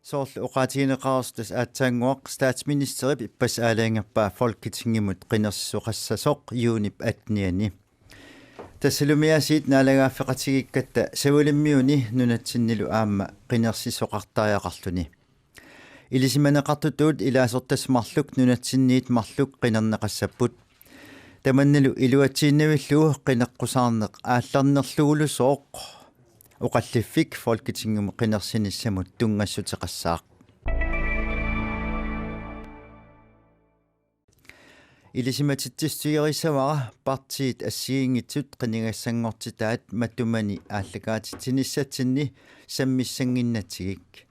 Soorlu uqaatigineqarstas aatsaanguaq staatsministerip ippas aalaangerpaa folketingimut qinerssuqassasoq yuunip atniani tassalumiasiit naalagaaffeqatigikkatta savulimmiuni nunatsinnilu aamma qinersisoqartaajaqarluni ilisimaneqartutuut ilaasortasmarluk nunatsinniit marluk qinerneqassapput tamannilu iluatsiinnavillugu qineqqusaarneq aallarnerlugulu sooq uqalliffik folketingumu qinersinissamut tungassutеқассаақ илисиматитсиерисавара партиит ассигингитсут қинигассангортитаат матумани ааллакаатитсиниссатсинни саммиссангиннатсигик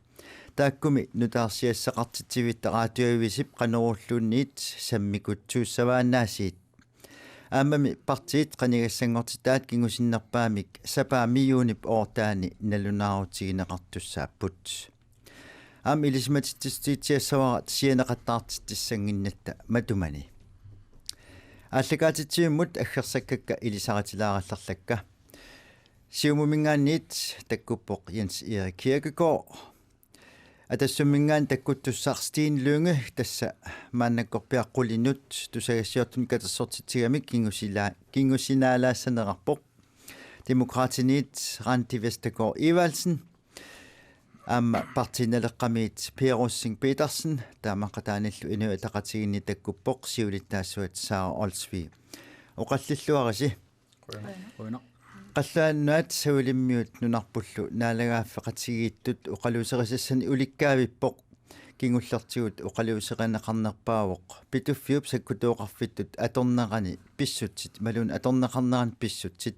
тааккуми нутаарсиассақартитсивитта раатиоивисип қанеруллуунниит саммикутсууссаваанаасиит аамами партиит qanigassangortitaat kingusиннерпаамик сапаамиюунип оортаани налунаарутигинеқартуссааппут аам илисматитсиитсиассавара сианеқаттаартиттиссангиннатта матумани ааллакаатитсиуммут аггерсаккакка илисаратилаараллерлакка сиумумингаанниит таккуппоқ Jens Erik Kierkegaard атассуммингаан таккуттуссаарстиин лүнгэ тасса мааннаккорпиаққулинут тусагассиортун катассортитсигамик кингусинаалаассанеқарпоқ демократинит Randi Vestergaard Evalsen амма партиналеққамиит Per Rossing Petersen таамаққатааналлу инуатақатигинни таккуппоқ сиулиттаассуат Сара Олсви оқаллиллуараси qalluannuat savulimmiut nunarpullu naalaгааффеқатигииттут уқалуусерисассани уликкаавиппоқ кингуллертигут уқалуусеқанеқарнерпаавоқ питуффиуп саккутуоқарфиттут аторнеқани писсутсит малун аторнеқарнеран писсутсит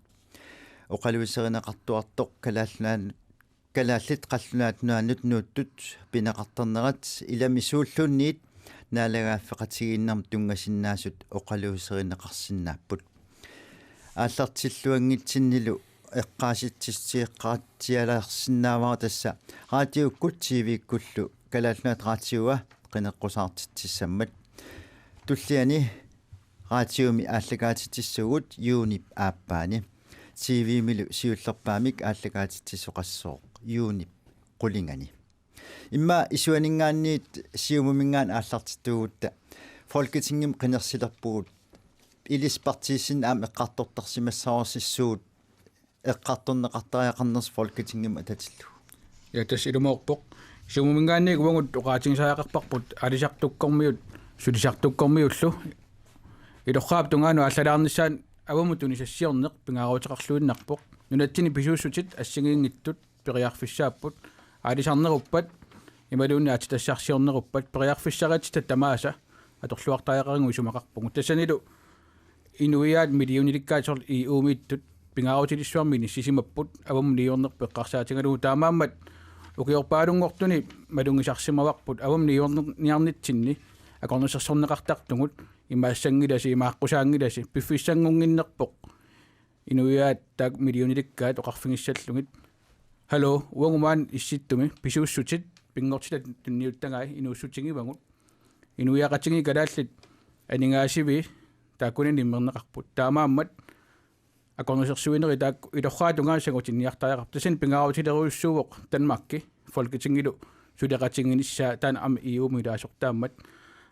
уқалуусеринеқартуартоқ калааллит қаллунаат нуаннут нууттут пинеқартернерат иламисууллунниит наalaгааффеқатигииннарм тунгасиннаасут уқалуусеринеқарсинааппут ааллартиллуангитсиннилу эққааситсиеққаатсиалаарсинаавара тасса раатиуккут тивиккуллу калаалнуат раатиуа қинеққусаартитсаммат туллиани раатиуми ааллагаатитсугут юунип ааппаани тивимилу сиуллерпаамик ааллагаатитсоқассоо юунип қулингани имма исуанингаанниит сиумумингаан ааллартиттугутта folketingim қинерсилерпугут илиспартисин аам эққартортарсимассаарсиссуут эққарторнеқартариақарнерс folketingim ататиллу я тас илумоорпоқ сумумингаанник уангут оқаатингсаақарпарпут алисартуккормиут сулисартуккормиуллу илорхаап тунгаану аллалаарниссаан авамутуни сассиорнеқ пингааруутеқарлуиннарпоқ нунатсини писууссутит ассигиингиттут периарфиссааппут алисарнеруппат ималуунни атитассарсиорнеруппат периарфиссаратита тамааса аторлуартариақарингу сумақарпугу тассанилу инуиаат милиониликкаатсор и уумиттут пингааруутилиссуармини сисимаппут авам ниорнерпеққарсаатингалуу таамааммат укиорпаалунгортуни малунгисарсимаварпут авам ниорниарнитсинни акорнусерсорнеқартартугут имаассангиласи имааққусаангиласи пиффиссангунгиннерпоқ инуиаат таак милиониликкаат оқарфигиссаллугит халло уангумаан исситтуми писууссутит пингортилат тунниуттагай инууссутигивагут инуиақатиги калааллит анингаасиви тааккунин иммернеқарпут таамааммат акорнусерсуинери таак илорхаатунгаасагутинниартариақар тасин пингааруутилеруйуссууоқ танмакки folketingилу сулеқатингиниссаа таана ам иумилаасортааммат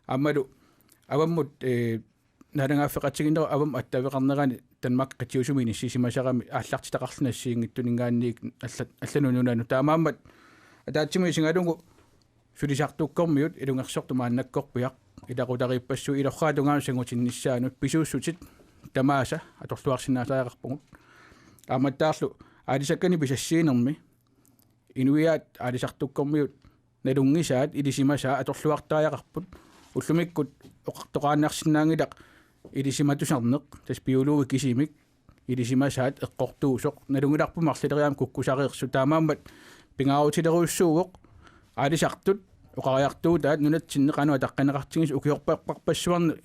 аммалу аваммут наалангааффеқатигиннеру авам аттавеқарнерани танмак қитиусумини сисимасарами ааллартитақарлунассиингиттунингаанниик алланунунану таамааммат атаатсими сингалунгу сулисартуккормиут илунгерсортумааннаккорпиақ илақутарииппассу илорхаатунгаасагутинниссаанут писууссутит тамааса аторлуарсинаасаақарпугут ааматтаарлу аалисаккани писассиинерми инуиаат аалисартуккормиут налунгисаат илисимасаа аторлуартааяқарпут уллумиккут оқартоқааннарсинаангилақ илисиматусарнеқ тас биологи кисимик илисимасаат эққортуусоқ налунгиларпу марлилериаам куккусариерсу таамааммат пингааруутилеруйуссууоқ аалисартут оқариартуутаат нунатсиннеқану атаққанеқартигис укиорпақпассуарни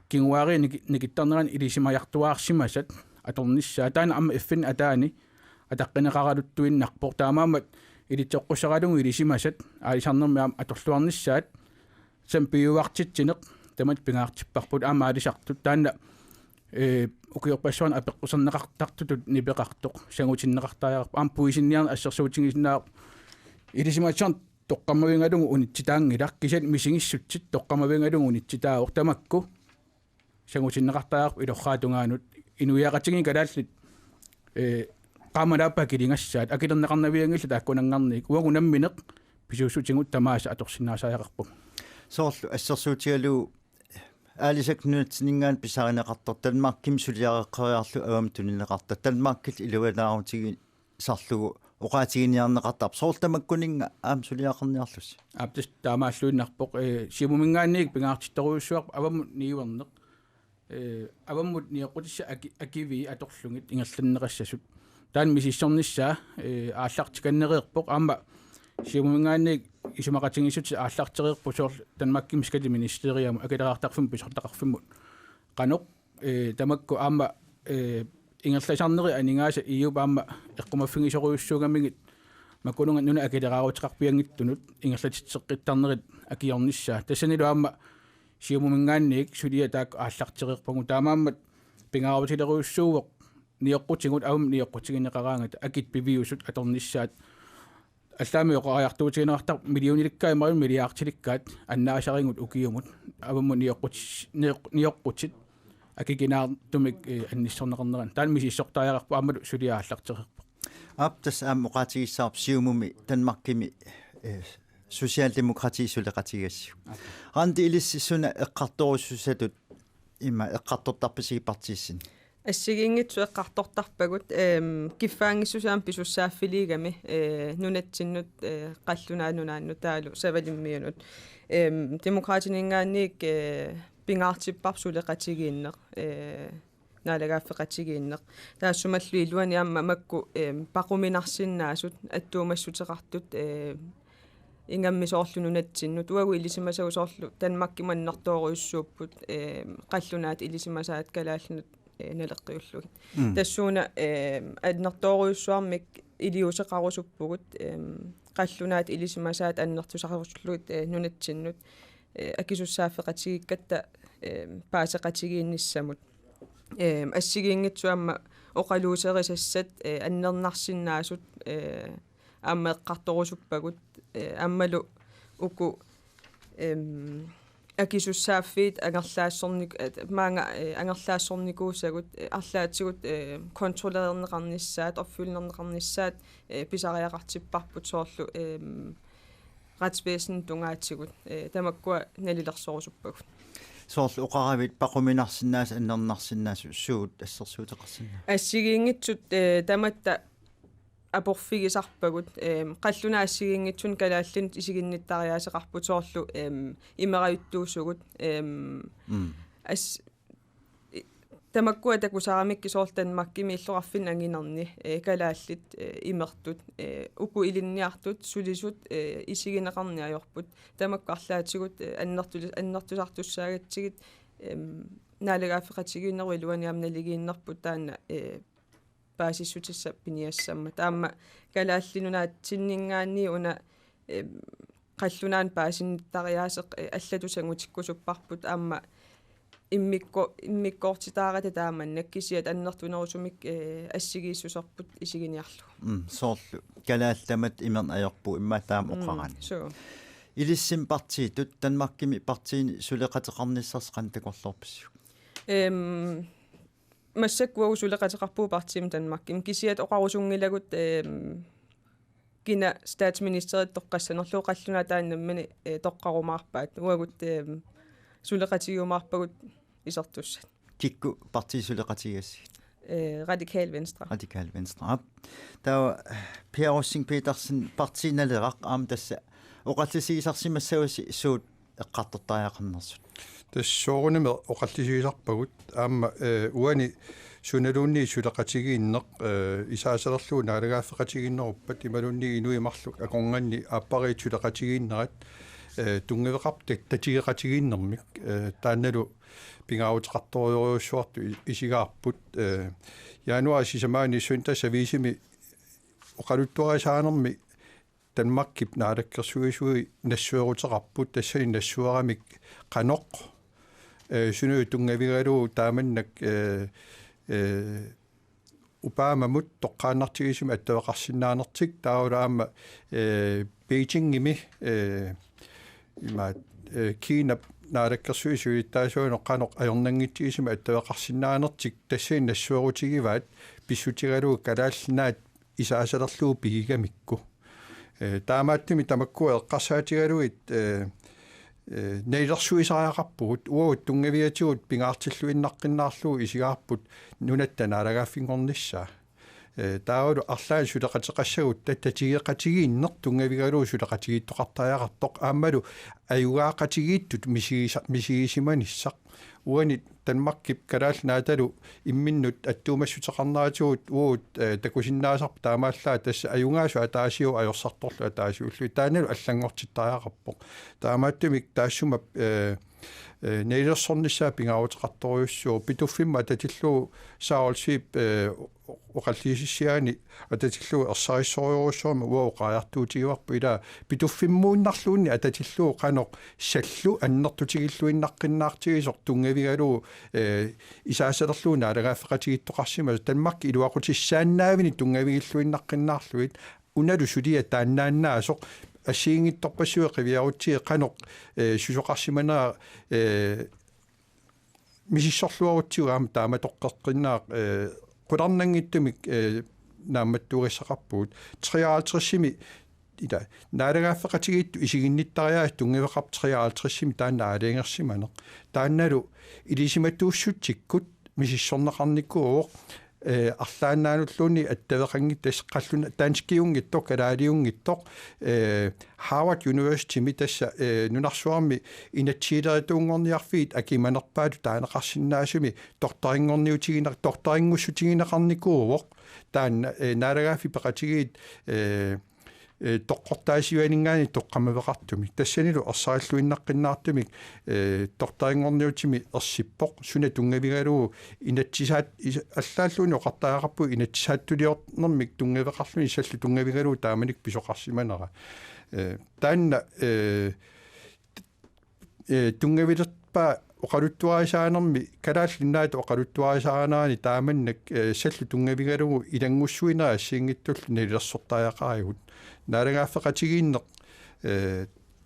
кингуари никиттарнеран илисимаяртуаарсимасат аторниссаа таана амма эффин атаани атаққинеқаралуттуиннарпор таамаамат илитсеққусаралугу илисимасат аалисарнермиам аторлуарниссаат сампиуартитсинеқ тамат пингаартиппарпут аама аалисартут таана укиорпассуарни апеққусернеқартартутут нипеқартоқ сангутиннеқартааяарпа аам пуисинниарна ассерсуутингисинаа илисимаатсарн тоққаммавингалугу унитситаангилар кисат мисигиссутсит тоққамавингалугу унитситааор тамакку сангутиннеқартаақарп илорраатунгаанут инуяақатигини калааллит qaamalaappa kilingassaat akilernaqarnaviangilla taakkunangarnik uagunammineq pisuussutigut tamaasa atorsinnaasaajarpu soorlu assersuutigalu аалисакнуутсинингаан писаринеқартор Danmark-ким сулиареққариарлу авам тунинеқарта Danmark-кил илуалаарутиги сарлугу оqaатигиниарнеқартарп соорлтамаккунинга аам сулиақарниарлус аптис таамааллуиннарпоқ симумингаанник пингаартитторуйуссуарп аваммут ниуернеқ аваммут ниаққутисса акиви аторлугит ингерланнеқассасут таан мисиссорнissaa ааллартиканнериерпоқ аама симумингаанник исумақатингиссут ааллартериерпу соор Danmark-ким скати министериам акилераартарфим писортақарфиммут каноқ тамакку аама ингерласарнери анингааса июбаама эққумаффигисоруйуссуугаммигит маккунунга нуна акилераарутеқарпиангиттунут ингерлатитсеққиттарнерит акиорнissaa тассанилу аама симумингаанник сулия таак ааллартериерпагу таамааммат пингаарутилеруйуссууоқ ниоққутигут аум ниоққутигинеқараангат акит пивиусут аторнissaат аллаами оқариартуутигинеқартар миллиониликкаа марин миллиартиликкаат аннаасарингут укиумут авамму ниоққутит акикинаартумик анниссорнеқарнеран таан мисиссортааяқарпу аамалу сулиааллартерерпу аптас аам оқаатигиссаарп сиумуми Danmark-кими социалдемократи сулеқатигассу ранди илиссисуна эққарторуссусатут има эққартортарписиги партииссин ассигингитсу эққартортарпагут киффаангиссусаам писуссааффилигами нунатсиннут қаллунаанунаанну таалу савалиммиунут демократинингаанник пингаартиппар сулеқатигииннеқ наалагааффеқатигииннеқ таассумаллу илуани аама макку пақуминарсиннаасут аттуумассутеқартут ингамми соорлунунатсиннут уагу илисимасагу соорлу Danmark-киманнартооруйуссууппут қаллунаат илисимасаат калааллунут налеққиуллуги тассууна аннертооруйуссуармик илиусеқарусуппугут қаллунаат илисимасаат аннертусақарусуллугит нунатсиннут акисуссааффеқатигиккатта паасеқатигиинниссамут ассигиингитсуамма оқалуусерисассат аннернарсиннаасут аама эққарторусуппагут аммалу уку акисуссааффиит ангерлаассорник маанга ангерлаассорникуусагут арлаатигут контролернеқарнissaат орфюлнернеқарнissaат писариақартиппарпут соорлу ратсвесен тунгаатсигут тамаккуа налилерсорусуппагут соорлу оқаравит пақуминарсиннаас аннернарсиннаас суут ассерсуутеқарсинна ассигиингитсут таматта апорфигисарпагут қаллунаассигингитсун калааллин исигинниттариаасеқарпут соорлу имераюттуусугут ас тамаккуа такусарамикки соортанмаккими иллоқарфин ангинерни калааллит имертут уку илинниартут сулисут исигинеқарниаёрпут тамаккарлаатигут аннертусартуссаагатсигит наалагааффеқатигииннеру илуани амналигииннерпут таана паасиссутисса пиниассамма таама калааллинунаатсиннингаанни уна қаллунаан паасинниттариаасеқ аллатусангутиккусуппарпут аама иммиккоортитаарата тааманнак кисиат аннертунерусумик ассигииссусерпут исигиниарлу соорлу калаалламат имерн аёрпу иммаатаам оқарани илиссим партиитут Danmark-кими партиини сулеқатеқарниссарс қантакорлорписсу массаккуагу сулеқатеқарпуу партиим Danmark-ким кисиат оқарусунгилагут кина статсминистерит тоққассанерлуу қаллунаа тааннаммани тоққарумаарпаат уагут сулеқатигиумаарпагут исертуссат кикку партии сулеқатигасси Radikal Venstre таа Per Rossing Petersen партииналерақ аам тасса оқаллисигисарсимассаваси суут эққартортариақарнерсут тассоорунами оқаллисигисарпагут аама уани суналуунни сулеқатигииннеқ исаасалерлуу наалагааффеқатигииннеруппат ималунни инуимарлу акорнганни ааппариит сулеқатигииннерат тунгевеқартак татигеқатигииннэрмик таанналу пингаарутеқарторюоруссуарту исигаарпут януар сисамаани сунтасависими оқалуттуарисаанерми Danmark-кип наалаккерсуисуи нассуерутеқарпут тассани нассуарамик қаноқ сунуи тунгавигалуу тааманнак упаамамут тоққааннартигисими аттавеқарсинаанертик таулаама Beijingimi ima Kiina naarakkersuisuittaasuuno qanoq ajornangittigisima attavaqarsinnaanertik tassiin nassuarutigivaat pissutigalu kalaalnaat isaasalerluu pigigamikku taamaattimi tamakkua eqqarsaatigaluit neilersuisariaqarpugut uut tungaviatigut pingaartilluinnaqqinnaarluu isigaarput nunattanaalaagaaffiнгорнissaa таавалу арлаан сулеқатеқассагут таттатигеқатигииннер тунгаviгалуу сулеқатигииттоқартаяақартоқ ааммалу аюгаақатигииттут мисигисиманиссақ уани танмаккип калаалнааталу имминнут аттуумассутеқарнаатигут уут такусиннаасарп таамааллаа тасса аюгаасу атаасиу ajorсарторлу атаасиуллу тааналу аллангортиттаяақарпоқ таамааттумик таассумап нейдерсорнissaa пингаарутеқарторюссуу питуффимма татиллуу саалсип оқаллиисиссиаани ататиллуу ерсариссориуруссуарма уоқаартуутигиварпу ила питуффиммууннарлуунни ататиллуу қаноқ саллу аннертутигиллуиннаққиннаартигисор тунгавигалуу исаасалерлууна алагааффеқатигиттоқарсима танмакки илуақутиссааннаавини тунгавигиллуиннаққиннаарлуит уналу сулия тааннааннаасоқ ассиингитторпассуэ қивиарутсие қаноқ сусоқарсиманаа мисиссорлуарутсиугаама тааматоққеққиннаа qulарнангиттумик наамматтугиссақарпуут 53-сими ида наалагааффеқатигиитту исигинниттариаа тунгавеқарп 53-сими таанна аалиангерсиманеқ таанналу илисиматтууссутсиккут мисиссорнеқарниккуоқ арлааннаануллуунни аттавеқангит тассеққаллуна таанскиунгиттоқ калаалиунгиттоқ Harvard University митасса нунарсуарми инатсиилеритуунгорниарфиит акиманерпаату таанеқарсиннаасуми торторингорниутигинақ таан наалагаафи пеқатигиит тоққортаасиванингаани тоққамавеқартуми тассанилу ерсариллуиннаққиннаартумик торторингорниутими ерсиппоқ суна тунгавигалуу инатсисаат аллааллуни оқартаақарпу инатсисааттулиорнэрмик тунгавеқарлуни саллу тунгавигалуу тааманик писоқарсиманера таанна тунгавилерпа оқалуттуарисаанерми калааллиннаат оқалуттуарисаанаани тааманнак саллу тунгавигалуу илангуссуинера ассиингиттуллу налерсортаяақариут наалагааффеқатигииннеқ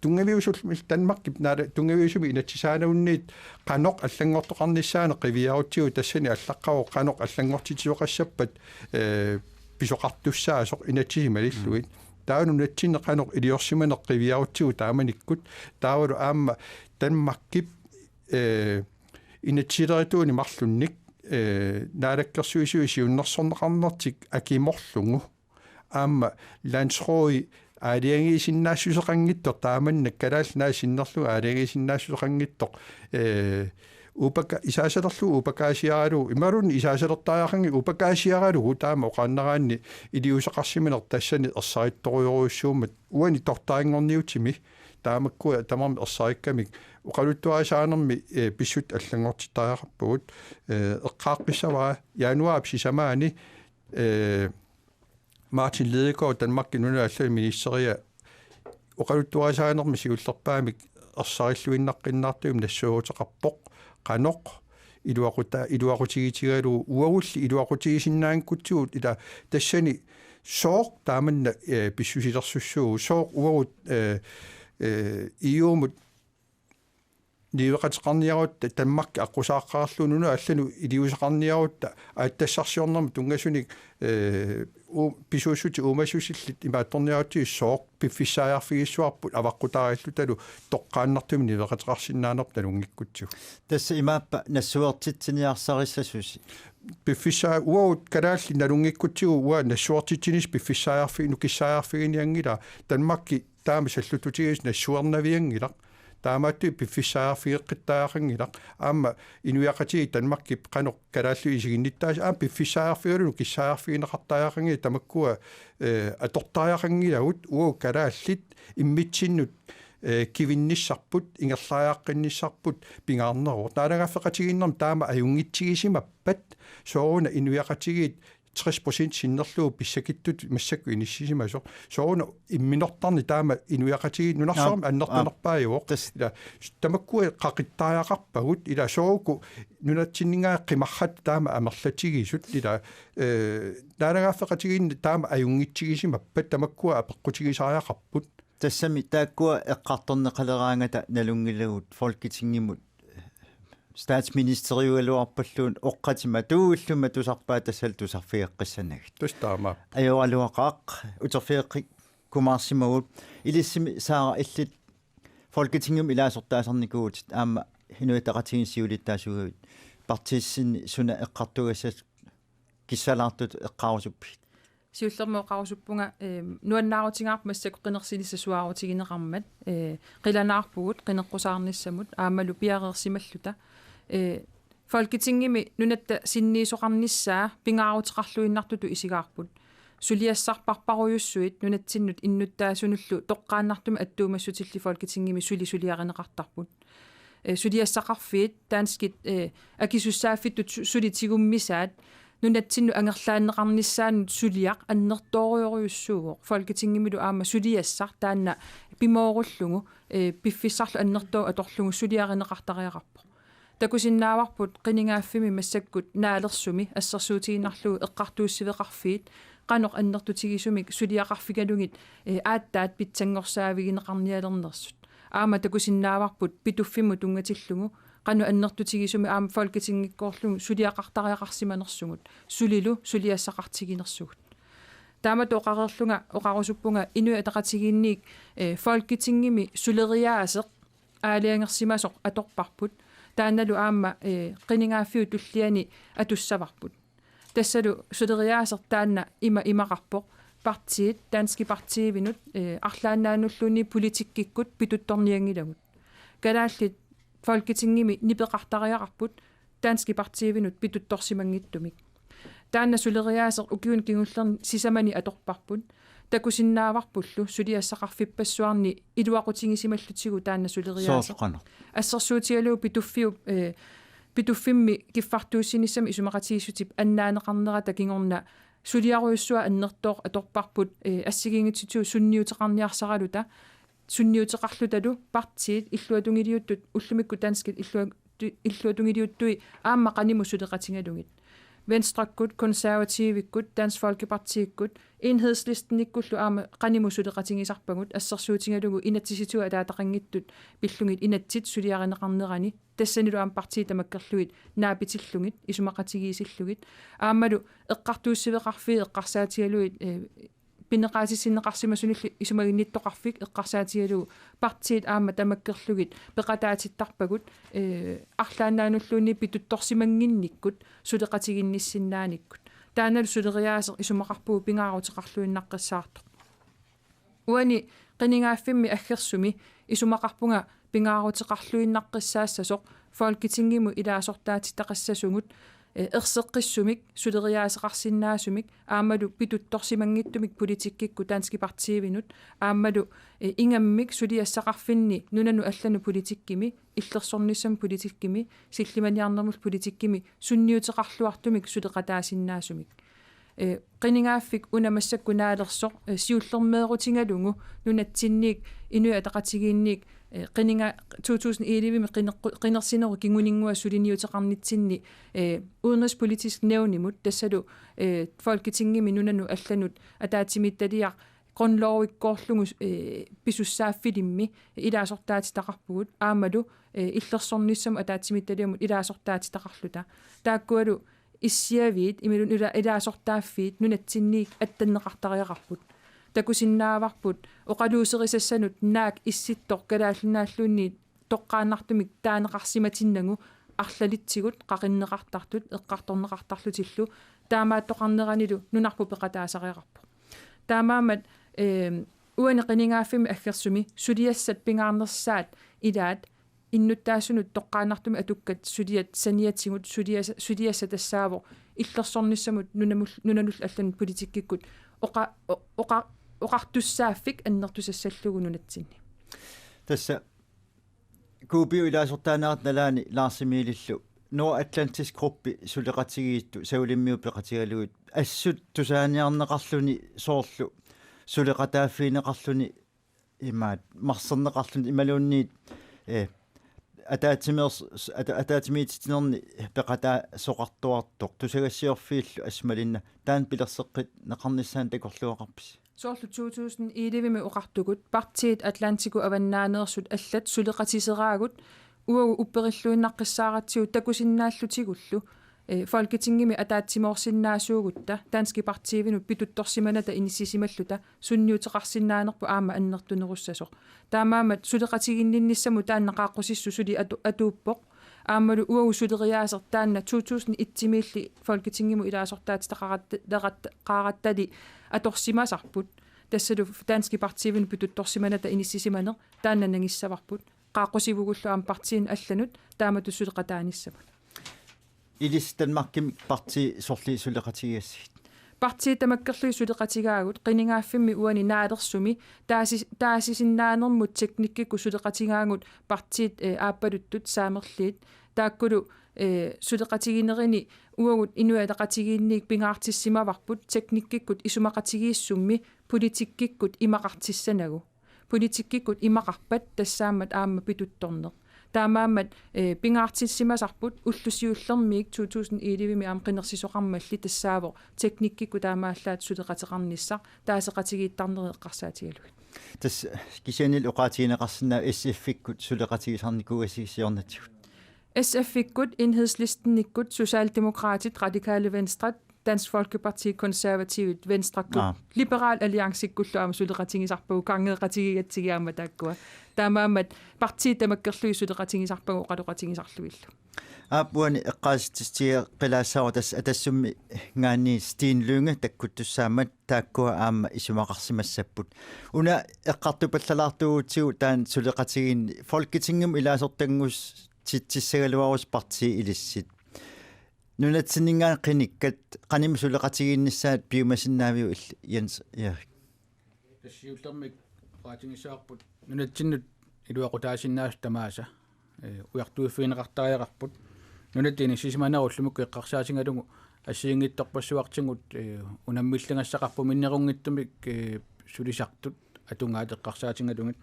тунгавиусул танмаккип наала тунгавиусуми инатсисаанаунниит қаноқ аллангортоқарниссаане қивиарутсиу тассани аллаққаво қаноқ аллангортитиоқассаппат писоқартуссаасоқ инатсисималиллуит таанну натсинне қаноқ илиорсиманеқ қивиарутсиу тааманиккут таавалу аама танмаккип инатсилеритууни марлунник наалаккерсуисуи сиуннерсорнеқарнертик акиморлугу аама лансрой аалиангисиннаассусеқангиттор тааманнак калаалнаа синнерлу аалиангисиннаассусеқангиттор упака исаасалерлу упакаасиаралу ималун исаасалертааяқанги упакаасиаралу таама оқааннераанни илиусеқарсиминер тассани ерсаритторуйоруйуссуумат уани тортарингорниутими таамаккуа тамарми ерсариккамик оқалуттуарисаанерми писсут аллангортитааяқарпугут эққааққиссаваа януаап сисамаани Martin Lidegaard Danmark nunaallui ministeria оқалуттуарисаанерми сигуллерпаамик ерсариллуиннаққиннаартуим нассууутеқарпоқ қаноқ илуақутигитигалу уагулли илуақутигисиннаангкутсуут ила тассани сооқ тааманна писсусилерсуссуу сооқ уагут иумут нивеқатеқарниарут таммакки аққусааққарлунуна аллану илиусеқарниарутта ааттассарсиорнэрми тунгасуник писуусути уумассусиллит имаатторниарути сооқ пиффиссааяарфигиссуарпут аваққутаариллуталу тоққааннартуми нивеқатеқарсиннаанерп талунгиккутсу тасса имааппа нассуартитсиниарсариссасуси пиффиссаа уаут калаалли налунгиккутсигу уа нассуартитсинис пиффиссааяарфигину киссааяарфигиниангила танмакки таама саллутутигис нассуарнавиангила таамаатту пиффиссаафиэққиттаақангилақ аама инуяқати танмаккип қаноқ калааллу исигинниттаас аама пиффиссаафигалу киссаафигинеқартаақанги тамаккуа атортаақангилагут уу калааллит иммитсиннут кивинниссарпут ингерлаааққинниссарпут пингаарнеру таалагааффеқатигиннерм таама аюнгитсигисимаппат сооруна инуяқатигит 60% синнерлуу писсакиттут массакку иниссисимасо сооруна имминортарни таама инуяқатиги нунарсаарм аннертанерпааюоқ ила тамаккуи қақиттааяқарпагут ила сооку нунатсиннингаа қимаррат таама амерлатигисут ила таалагааффеқатигинни таама аюнгитсигисимаппат тамаккуа апеққутигисааяқарпут тассами тааккуа эққарторнеқалераангата налунгилагут folketingimut статсминистериуалуарпаллуун оққатима тууллума тусарпаа тассал тусарфиэққиссанагит тустаама ajorалуақаақ утерфиэққи кумаарсимагут илиссими саара иллит folketingum илаасортаасарникуут аама хинуитақатигинсиулиттаасугавит партиссинни суна эққартугассат киссалаартут эққарусуппит сиуллермоқарусуппунга нуаннаарутингаарпу массаку қинерсилиссасуаарутигинеқармат қиланаарпугут қинеққусаарниссамут аамалу пиареерсималлута folketingimi нунатта синниисоқарниссаа пингаарутеқарлуиннартуту исигаарпут сулиассарпарпаруйуссуит нунатсиннут иннуттаасунуллу тоққааннартума аттуумассутилли folketingimi сулиариneqartarput сулиассақарфиит таанскит акисуссааффиттут сулитигуммисаат нунатсинну ангерлааннеқарниссаанут сулиақ аннерториориуссууго folketingimилу аама сулиассар таанна пимооруллугу пиффиссарлу аннертоо аторлугу сулиариneqartariaqarpo такусиннааварпут қинingaaffими массаккут наалерсуми ассерсуутигиннарлугу эққартууссивеқарфиит qanoq annertutigissumik suliaqarfigalungit aattaat pitsangorsaavigинеқарниалернерсут аама такусиннааварпут питуффиму тунгаtillugu qanu annertutigissumi aama folketingikkoorlugu suliaqartariaqarsimanersugut sulilу suliassaqartiginersugut таама тоқарерлунга оқарусуппунга инуи атақатигинниик folketingimi suleriaaseq аалиангерсимасоқ аторпарпут таанналу аама qiningaaффиу туллиани атуссаварпут тассалу suleriaaseq таанна имақарпоқ партиит дански партиивинут арлааннаануллуни политиккиккут питутторниангилагут калааллит folketingimi нипеқартариақарпут дански партиивинут питутторсимангиттумик таанна suleriaaseq укиун кигуллерни сисамани аторпарпут такусиннааварпуллу сулиассақарфиппассуарни илуақутингисималлутигу таанна suleriaaseq ассерсуутигалуу питуффимми киффартууссиниссами исумақатигиссутип аннаанеқарнерата кигорна сулиаруйуссуа аннертоо аторпарпут ассигингитситуу сунниутеқарниарсаралута сунниутеқарлуталу партиит иллуатунгилиуттут уллумикку таанскит иллуатунгилиуттуи аама qaниму сулеқатингалугит Venstrekut, konservatiivikkut, Dansk Folkepartiikkut, enhedslistennikkullu aama qaниму сулеқатингисарпагут ассерсуутингалугу инатсиситу алаатақангиттут пиллугит инатсит сулиариneqarnerani тассанилу аама партии тамаккерлугит наапитиллугит исумақатигиисиллугит аамалу эққартууссивеқарфи эққарсаатигалуит пинеқаатиссиннеқарсимасунилли исумагинниттоқарфик эққарсаатигалугу партиит аама тамаккерлугит пеқатаатиттарпагут арлааннаануллуунни питутторсимангинниккут сулеқатигинниссиннааниккут таанал сулериаасеқ исумақарпуу пингаарутеқарлуиннаққиссаартоқ уани qiningaaffimmi аггерсуми исумақарпунга пингаарутеқарлуиннаққиссаассасоқ folketingimу илаасортаатитақассасугут ерсеққиссумик сулериаасеқарсиннаасумик аамалу питутторсимангиттумик политиккикку таански партиивинут аамалу ингаммик сулиассақарфинни нунану аллану политиккими иллерсорниссам политиккими силлиманиарнермул политиккими сунниутеқарлуартумик сулеқатаасиннаасумик qiningaaffik unamassakku naalersoq siullermeerutigalungu nunatsinniik inui ataqatigiinniik qininga 2011 qinersineru kinguningua suliniuteqarnitsinni udenrigspolitisk nævnimut tassalu folketingimi nunanu allanut ataatimittaliaq grundlovikkorlungu pisussaaffilimmi ilaasortaatitaqarpugut aamalu illersornissam ataatimittaliamut ilaasortaatitaqarluta taakkualu иссиавиит имилун илааsortaaффиит нунатсинниик аттаннеқартариақарпут такусиннааварпут оқалуусерисассанут наак исситтор калааллунааллуунни тоққааннартумик таанеқарсиматиннагу арлалитсигут қақиннеқартартут эққарторнеқартарлутиллу таамааттоқарнеранилу нунарпу пеқатаасариақарпу таамаамат уани qiningaaffimi аггерсуми сулиассат пингаарнерсаат илаат иннуттаасунут тоққаанартуми атуккат сулиат саниатсигут сулиасса тассааво иллерсорниссамут нунанулл аллан политиккиккут оқартуссааффик аннертусассаллугу нунатсинни тасса куупиу илаасортаанаат налаани лаарсимиилиллу Nord Atlantisk gruppi сулеқатигиитту саулиммиу пеқатигалуит ассут тусааниарнеқарлуни соорлу сулеқатааффиинеқарлуни имаат марсернеқарлуни ималуунниит атаатимиитинерни пеқатаа соқартуартоқ тусагассиорфииллу асмалинна таан пилерсеққит неқарниссаан такорлуақарпис Soorlu 2011 uqartukut partiit Atlantiku avannaanersut allat suleqatisseraagut uagu upperilluinnaqqissaaratsigut takusinnaallutikullu Folketingimi ataatsimorsinnaasuugutta Danske Partiivinu pituttorsimanata inissisimalluta sunniuteqarsinnaanerpu aama annertunerussasoq taamaamat suleqatiginninnissamu taannaqaaqqusissu suli atuuppoq aammalu uagu suleriaaser taanna 2001 Folketingimu ilaasortaati taqarattali atorsimasarput tassalu Danske Partiivinu pituttorsimanata inissisimaner taannanangissavarput qaaqqusivugullu aam partiin allanut taamatu suleqataanissaput Ilis Danmarkim parti sorli suleqatigiassit. Parti tamakkerlui suleqatigaagut qiningaaffimmi uani naadersumi taasisinaanermut teknikkikku suleqatigaangut partiit aappaluttut saamerliit taakkulu suleqatiginerini uagut inuataqatigiinniik pingaartissimavarput teknikkikkut isumaqatigiissummi politikkikkut imaqartissanagu politikkikkut imaqarpat tassaammat aamma pituttorneq taamaamat pingaartissimasarput ullusiullermiik 2011 aam qinersisoqarmalli tassaavo teknikkikku taamaallaat suleqateqarnissaq taaseqatigiittarnereqqarsaatigalugut Tas kisianil uqaatigineqarsinna SF-ikkut suleqatigisarnikuasiisiornatigut. SF-ikkut enhedslistennikkut Socialdemokratit Radikale Venstre Dansk Folkeparti Konservativt Venstre Liberal Allianceikkullu aama suleqatigisarpagu kangeeqatigigatsigiaama taakkua taamaamat partiit tamakkerlui suleqatigisarpagu qaluqatigisarluillu Aapuani eqqaasittistiga qilaassaaru atassummi ngaani Steen Lynge takkuttussaammat taakkua aama isumaqarsimassapput una eqqartupallalaartuutigu taan suleqatigin Folketingum ilaasortangus titsissagaluarus parti ilissit Nunatsinningaan qinikkat qanim suleqatigiinnissaat piumasinnaamiu Jens Erik. Tassiullermik qaatigissaarput nunatsinut iluaqutaasinnaasu tamaasa ujartuuffiineqartariaqarput nunatini sisimanerullumuk eqqarsaasingalugu assiingittorpassuartingut unammillangassaqarpu minnerungittumik sulisartut atungaat eqqarsaatingalungit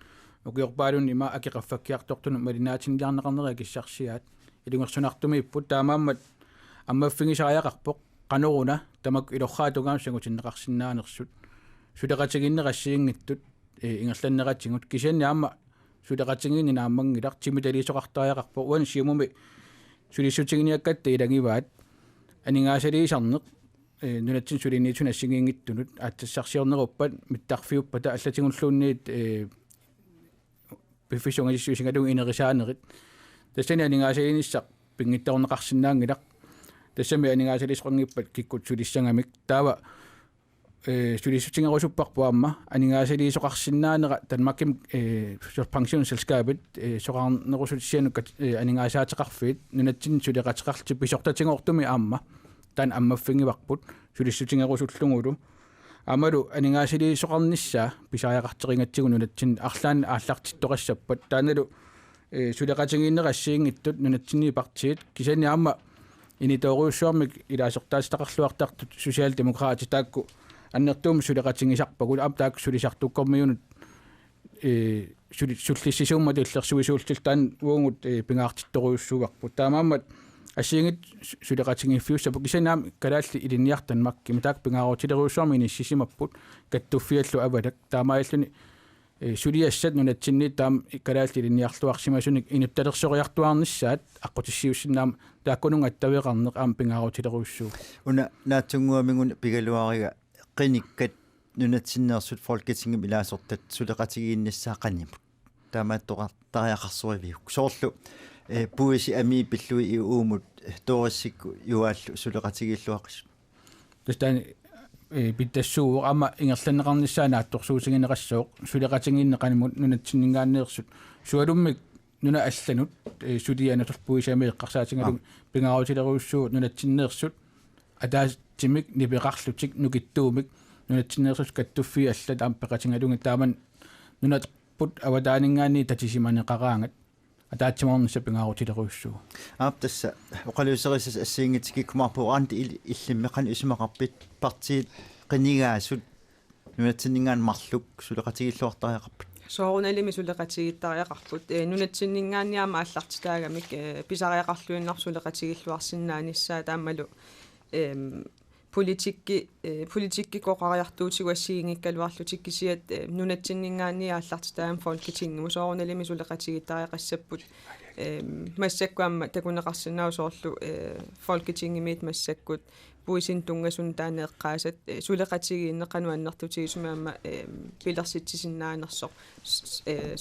ukiorpaalun ima akiqaffakkiartortunu malinaatinniarneqarneri kissarsiaat ilungersunartumi ipput taamaammat аммаффигисариақарпоқ qanuruna tamak ilorraatugaamsangutinneqarsinnaanersut suleqatiginneqassiingittut ingerlanneqatingut kisianni aamma suleqatiginni naammanngilaq timitaliisoqartariaqarpo uan siumumi sulissutiginiakkatta ilangivaat aningaasaliisarneq nunatsin suliniitun assingiingittunut aattassarsiorneruppat mittarfiuppata allatigulluunniit piffisungaissuusingalugu inerisaanerit tassani aningaasaliinissaq pingittaorneqarsinnaangilaq tassami aningaasalisqorngippat kikkut sulissangamik taava sulissutingerusupparpuamma aningaasaliisoqarsinnaaneqa Danmarkim pensionsselskabet soqarnerusulissianukkat aningaasaateqarfiit nunatsin suleqateqarti pisortatingeortumi aamma tan ammaffingivarput sulissutingerusullungulu amalu aningaasaliisoqarnissaa pisaajaqarteringatsigu nunatsin arlaan aallartittoqassappat taanalu suleqatigiinneqassiingittut nunatsinni partiit kisanni aamma initoruussuarmik ilaasortaastaqarluartartut Socialdemokrati taakku annertuum suleqatigisarpagul am taakku sulisartukkormiunut sullissisuummat illersuisuultiltaan uungut pingaartittoruussuuvarput taamaammat assiingit suleqatigiffiussapu kisanaam kalaalli ilinniartanmakki taak pingaarutileruussuarmi inissisimapput kattuffiallu avalak taamaalluni suliassat nunatsinni taam kalaalli ilinniarluarsimasunik inuttalersoриartuarnissaat aqqutissiussinnaam taakkununga attaveqarneq aam pingaarutileruussuu Una naatsunguamingun pigaluariga qinikkat nunatsinneersut Folketingum ilaasortat suleqatigiinnissaa qanimut taamaattoqartariaqarsuaviuk soorlu puisi ami pillui iuumut toorassikku juaallu suleqatigiilluaqis tastaan pittassuu ama ingerlanneqarnissaana attorsuusigineqassooq suleqatigiinneqanimut nunatsinningaanneersut sualummik nuna allanut sulianutorpuisami eqqarsaatingalung pingaarutileruussuu nunatsinneersut ataastimik nipeqarlutik nukittuumik nunatsinneersut kattuffi allat aampeqatingalungi taaman nunatput avataaninggaanni tatisimaneqaraangat атаатсиморнисса пингаарутилеруйссуу аптасса оқалуусерисас ассиингитикиккумарпураанти иллиммеқан исумақарпит партиит қинигаасут нунатсиннингаан марлук сулеқатигиллуартариақарпут соорунalimi сулеқатигиттариақарпут нунатсиннингаанниама аллартитаагамик писариақарлуиннар сулеқатигиллуарсиннааниссаа таамалу politikki qoqariartuutiguassiingikkaluarlutik kisiat nunatsinningaanni aallartitaam folketingimu soornalimi suleqatigittariaqassapput массаккуамма такунеқарсинааусоорлу folketingimit массаккут puisin tungasun taaneqqaasat suleqatigiinneqanu annertutigisumаама пилерситсисиннааnersoq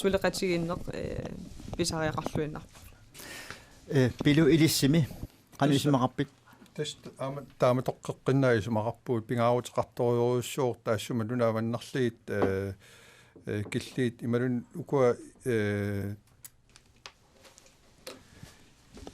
suleqatigiinneq pisariaqarluinarpa pilu ilissimi qanuisumaqarpit таама тоққеққиннаисумақарпуут пингаарутеқарториоруссуур таассума нунааваннарлиит киллиит ималун укуа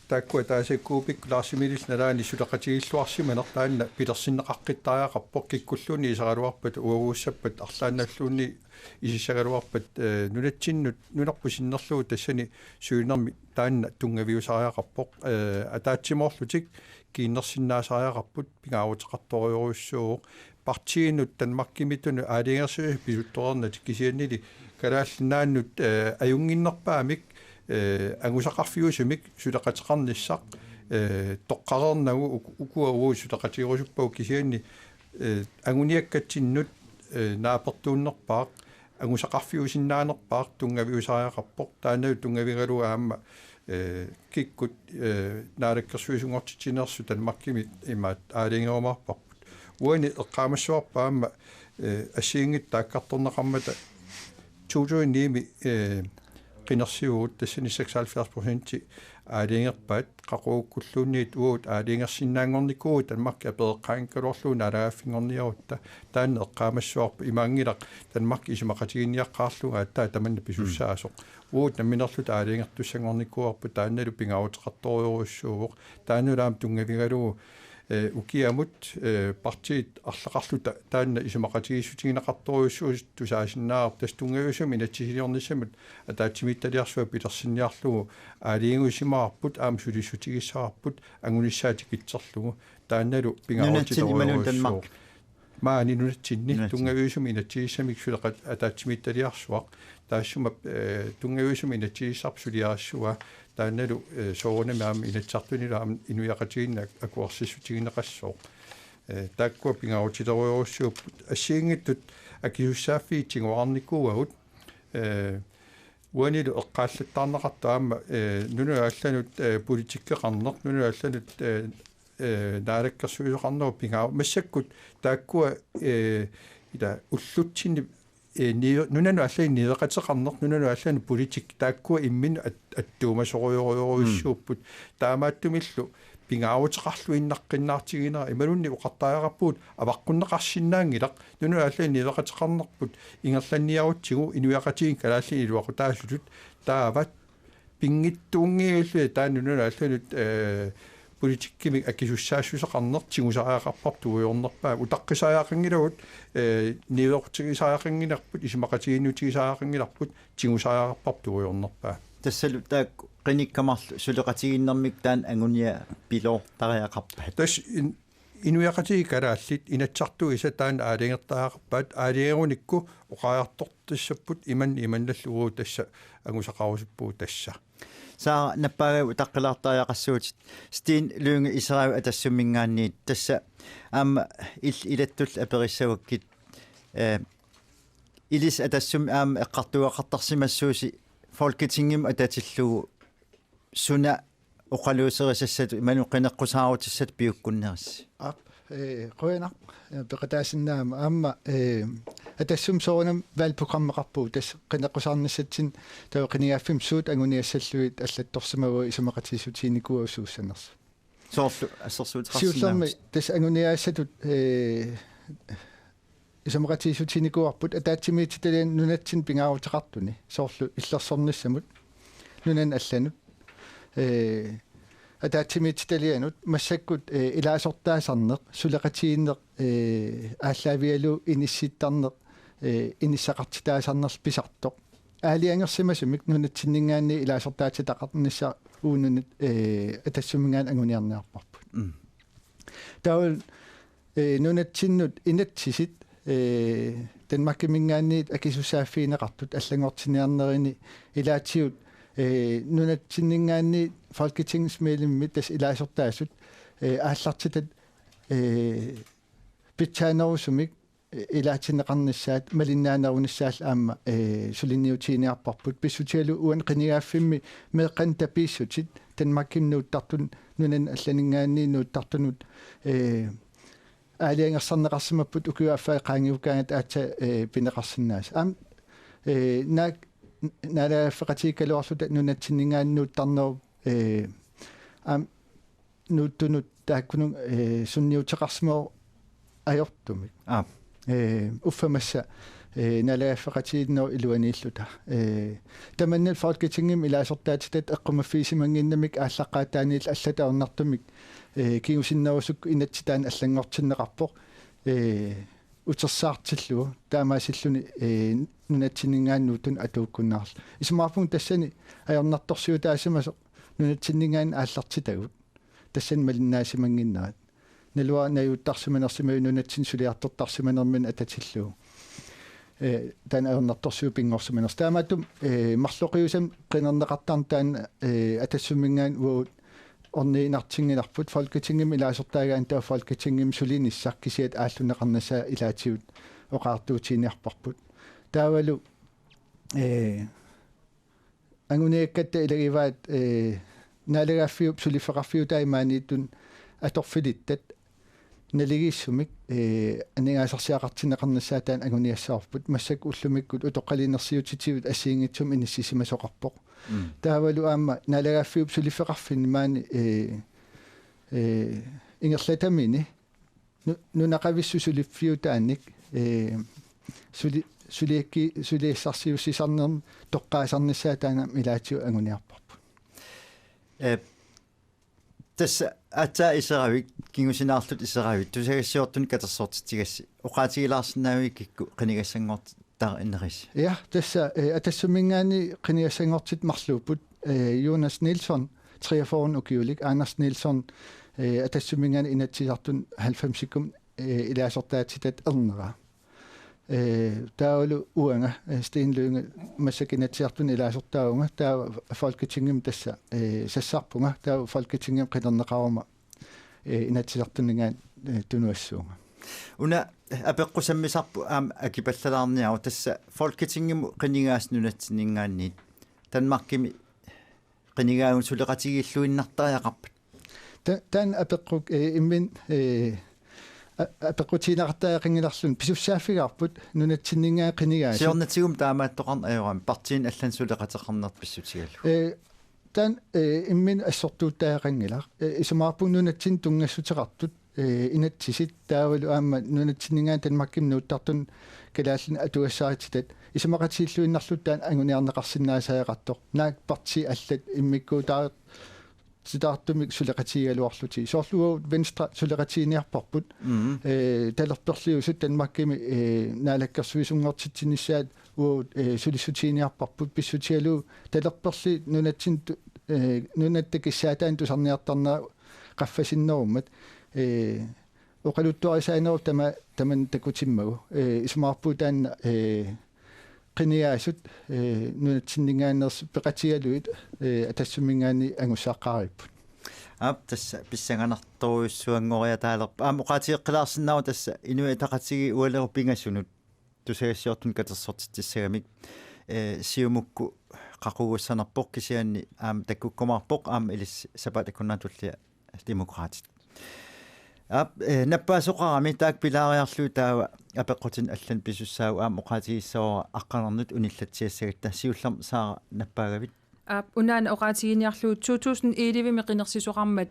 таккуа таасаккуупик лаарсимилис налаани сулеқатигиллуарсиманер таанна пилерсиннеқаққиттариақарпоқ киккуллуни исагалуарпат уагууссаппат арлаанналлуунни исисагалуарпат нунатсиннут нунарпусиннерлуу тассани суинерми таанна тунгавиусариақарпоқ атаатсимоорлутик kiinnersinnaasariaqarput pingaaruteqartoriurussuu partiinut tanmarkimituну аалингерсуи пилутторернат кисианнили калааллинааннут аюнгиннерпаамик ангусақарфиусумик сулеқатеқарниссақ тоққарернагу укуавуу сулеқатигерусуппау кисианни ангуниаккатсиннут наапертууннерпаақ ангусақарфиусиннаанерпаақ тунгавиусариақарпоқ таанау тунгавигалуа аама киккут наалаккерсуисунгортитинерсу танмаккимит имаат аалингеромарпарпут уани эққаамассуарпаама ассиингит тааккарторнеқармата 2009 qinnersiugut tassani 76% аалингерпаат қақууккуллуунниит уут аалингерсиннаангорникуу танмарки апереққаанкалуарлуун алааффингорниарутта таанне эққаамассуарпа имаангилақ танмарки исумақатигинниаққаарлуга аттаа таманна писуссаасоқ уут наминерлут аалингертуссангорникуарпу таанналу пингаарутеқарториуруссууоқ тааннулаам тунгавигалуу укиамут партиит арлақарлута таанна исумақатигиссутигинеқарториуссуу тусаасиннаар тастунгавиусум инатсисилиорниссамут атаатсимитталиарсуа пилерсинниарлугу аалингуисимаарпут аам сулиссутигиссаарпут ангуниссаатикитсерлугу таанналу пингаарутиториуруссуу маани нунатсинни тунгавиусум инатсигиссамик сулеқат атаатсимитталиарсуақ таассума тунгавиусум инатсигиссарп сулиарассуа таанналу соорнамаам инатсартунилаам инуяқатигинна акуарсиссутигинеқассоо тааккуа пингаарутиториуруссуу ассиингиттут акиуссааффиитсигуарникууагут уанилу эққааллаттаарнеқартаама нунаалланут политиккеқарнеқ нунаалланут наалаккерсуисоқарнеру пингаа массаккут тааккуа ида уллутсинни нунану аллаи нидеқатеқарнеқ нунану аллану политик тааккуа иммин аттуумасоруйоруйоруссууппут таамааттумиллу пингаарутеқарлу иннаққиннаартигинера ималунни уқартариақарпуут аваққуннеқарсинаангилақ нунану аллаи нидеқатеқарнерпут ингерланниарутсигу инуяқатигин калаалли илуақутаасулут таават пингиттуунгиуллу тааннунану алланут политиккими акисуссаассусеқарнертигусариақарпарту уйорнерпаа утаққисариақангилагут нивеқутигисариақангиларпут исмақатигиннутигисариақангиларпут тигусариақарпарту уйорнерпаа тассалу таак қиниккамарлу сулеқатигиннэрмик таан ангуния пилоо тариақарпаа тас инуяқатиги калааллит инатсарту иса таан аалингертаақарпаат аалингеруникку оқаартортиссаппут иманналлугуу тасса ангусақарусуппуу тасса saa nappaga taqqilартариақассуутит стин луунга исерау атассуммингаанниит тасса аама илаттул апериссагуккит илис атассум аама эққартуақартарсимассууси folketingim ататиллугу суна оқалуусерисассат иману қинеққусаарутиссат пиуккуннерисси qoyana peqataassinnaama aamma atassum soornam valprogrammeqarpuu tas qineqqusarnissatsin taweqiniaaffim suut anguniassalluit allattorsimavua isumeqatisutiinikuusuussanners soorlu assersuut siullermi tas anguniaassatut isumeqatisutiinikuarput ataatsimiititalian nunatsin pingaaruteqartuni soorlu illersornissamut nunan allanut атаатсимиититалианут массаккут илаасортаасарнеқ сулеқатигиннеқ ааллаавиалу инисситтарнеқ иниссақартитаасарнерс писартоқ аалиангерсимасумик нунатсиннингаанни илаасортаатитақарнisса уунунит атассумингаан ангуниарниарпарпут таул нунатсиннут инатсисит танмаккимингаанниит акисуссааффиинеқартут аллагортиниарнерини илаатсиут nunatsinningaanni folketingsmedlemmit tas ilaasortaasut aallartitat питсааnerusumik илаатинеқарнissaat малиннаанерунissaал аама сулинниутиниарпарпут писсутиалу уан қинигааффимми меэққан тапииссутит танмаккиннууттартун нунан алланингааннииннууттартунут аалиангерсарнеқарсимаппут укуаффаа qaangiukkaangat аатса пинеқарсинаас аам наак налааффеқатиккалуарлута нунатсиннингааннууттарнеру аам нуттунут тааккунун сунниутеқарсимоо ajortumik uffamassa nalaaffaqatiinner iluaniilluta tamannal folketingim ilaasortaatitat eqqumaffiisimanginnamik ааllaqqaataaniil allataornartumik kiusinnerusuk inatsitaan allangortinneqarpoq utersaartillugu taamaasilluni nunatsinningaannuutun atuukkunnaarlu isumaarpun tassani ajornartorsiutaasimaso nunatsinningaan aallartitagut tassan malinnaasimanginnaat nalua najuttarsimanersimaununatsin suliartortarsimanermin atatillugu tan ajornartorsiu pingorsimaners taamatum marloqiusam qinerneqartarn taan atassummingaan uut orniinartinginarput folketingim ilaasortaagaan taa folketingim sulinissarkisiat aalluneqarnasa ilaatigut oqaartuutiiniarparput taavalu anguniakkatta ilagivaat naalagaaffiup sulifeqarfiutaimaaniittun atorfilittat naligissumik aningaasarsiaqartineqarnasaataan anguniassaarput massak ullumikkut utoqqalinersiutitigut assiingitsum inississimasoqarpoq taavalu aamma naalagaaffiup sulifeqarfinnimaani ingerlatamini nunaqavissu suliffiutaanik suliissarsiussisarnerm toqqaasarnissaataanam ilaatiu anguniarparput tässä atsa iseravik kingusinaarlut iseravik tusagassiortun katersortitigassi oqaatigilaarsinnaavigikku qinigassangort tar inneris ja tässä atassumingaani qinigassangortit marluuput Jonas Nilsson 43 ukiulik Anders Nilsson atassumingaani inatsisartun 90-sikum ilaasortaatitat ernera taulu uanga steenlønge massakinatsiartun ilaasortaaunga taa folketingim tassa sassarpunga taa folketingim qinerneqaruma inatsisartuningaan tunuassuunga una apeqqusammisarpu aam akipallalaarniaru tassa folketingim qinigaasnunatsinningaanniit tanmarkimi qinigaagun suleqatigilluinnartariaqarpat tan apeqquk immin апеккутинартаақингиларлун писуссааффигарпут нунатсиннингаа қинигаasi сиорнатигум таамааттоқарн аёрам партиин аллан сулеқатеқарнерт писсутигаллу тан иммин ассортууттаақангилар исумаарпун нунатсин тунгассутеқартут инатсисит таавалу аама нунатсиннингаа танмакким нууттартун калааллин атуассаатитат исумақатииллуиннарлуттаан ангуниарнеқарсинаасаақартоқ наак парти аллат иммиккуутаа sidaartumik suleqatigaluarluti soorlugu venstre suleqatiiniarparput talerperliusut tanmakkimi naalakkersuisungortitsinnissaat uut sulisutiiniarparput pissutialu talerperli nunattakissaataan tusarniartarnaa qaffasinnerummat oqaluttuarisaanerup taman takutimmagu isumaarpuutaan qiniaasut nunatsinningaaners peqatigaluit atassummingaani angussaaqaaripput tassa pissanganartoruissuangoria taalerpa oqaatigeqqilaarsinnaaru tassa inui taqatigi ualeru pingassunut tusagassiortun katersortittissagamik siumukku qaqugussanarpoq kisianni takkukkumarpoq ilis sapatakunnaatullia demokraatit наппаасоqarami taak pilaariarlu taawa apeqqutin allan pisussaau oqaatigissaura aqqanernet unillatsiassagatta siullam saara nappaagavit unaana oqaatigiiniarlu 2011 meqinersisoqarmat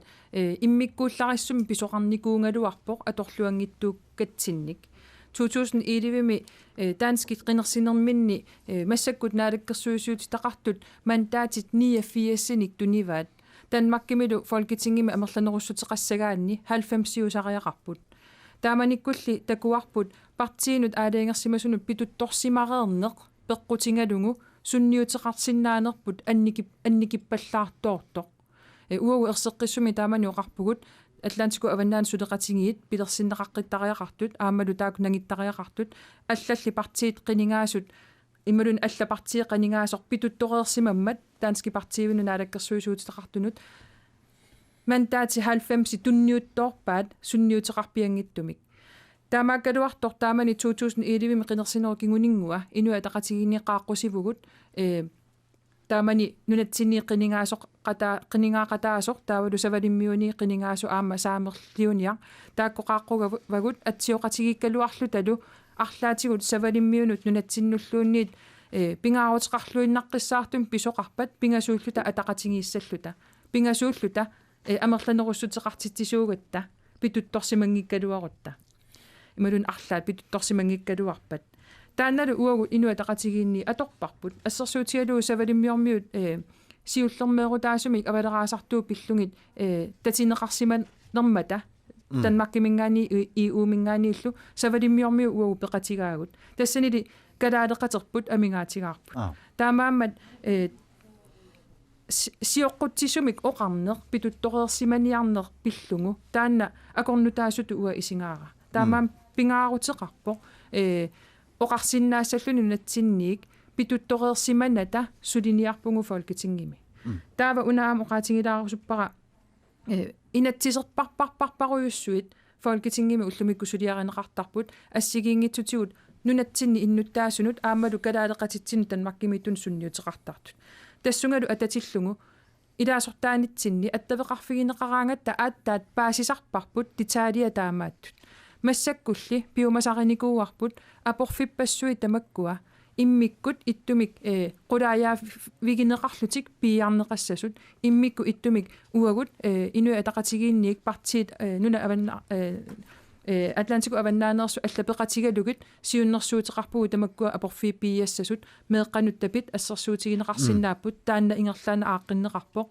immikkuullarissuми pisoqarnikuungaluarpoq atorluangittuuk katsinnik 2011 danskit qinersinerminni massakkut naalakkersuisuuti taqartut mandaatit 89 tunivaat Danmarkimilu folketingimi amerlanerussuteqassagaanni 90-siusariaqarput taamanikkulli takuarput partiinut aalaingersimasunut pituttorsimareerneq peqqutingalungu sunniuteqarsinnaanerput annikippallartoortoq uagu erseqqissumi taamani oqarpugut Atlantiku avannaan suleqatingiit pilersinneqaqqittariaqartut aammalu taakunangittariaqartut allalli partiit qiningaasut immalun allapartii qaningaasor pituttoreersimammat Danski partiivinu naalakkersuisuutitaqartunut mandaati 90 tunniuttoorpaat sunniuteqarpiangittumik таамааккалуартор таамани 2011 qinерсинерукингунингуа инуа тақатигинеқааққусивгут таамани нунатсинни qinингаасоқ qinингаақатаасоқ таавалу савалиммиуни qinингаасу аама саамерлиуниа тааккоқааққугавагут атсиоқатигиккалуарлу талу арлаатигут савалиммиунут нунатсиннуллуунниит пингаарутеқарлуиннаққиссаартум писоқарпат пингасууллута атақатигииссаллута пингасууллута амерланеруссутеқартитсуугатта питутторсимангиккалуарутта ималун арлаат питутторсимангиккалуарпат таанналу уагу инуа тақатигиинни аторпарпут ассерсуутигалуу савалиммиормиут сиуллермеерутаасумик авалераасартуу пиллугит татинеқарсиман нермата танмаккимингаани иумингааниллу савалиммиормиу уагу пеқатигаагут тассанили калаалеқатерпут амингаатигаарпут таамааммат сиоққутсисумик оқарнеқ питуттореерсиманиарнеқ пиллугу таанна акорнутаасуту уа исингаара таамаам пингаарутеқарпо оқарсиннаассаллуни натсинниик питуттореерсиманата сулиниарпугу фолкетингими таава унаам оқаатингилаарусуппара инатсисерпарпарпаруйуссуит фолкетингими уллумикку сулиаринеқартарпут ассигиингитсутигут нунатсинни иннуттаасунут аамалу калаалеқатитсин танмаккимитун сунниутеқартартут тассунгалу ататиллугу илаасортаанитсинни аттавеқарфигинеқараангатта ааттаат паасисарпарпут титаалиа таамааттут массаккулли пиумасариникууарпут апорфиппассуи тамаккуа иммиккут иттумик qulaajaa вигинеқарлутик пиарнеқассасут иммикку иттумик уагут инуа атақатигиинниик партиит нуна аванна Атлантику аваннаанерсу аллапеқатигалугит сиуннэрсуутеқарпугу тамаккуа апорфиппиассасут меэққануттапит ассерсуутигинеқарсинааппут таанна ингерлаана ааққиннеқарпо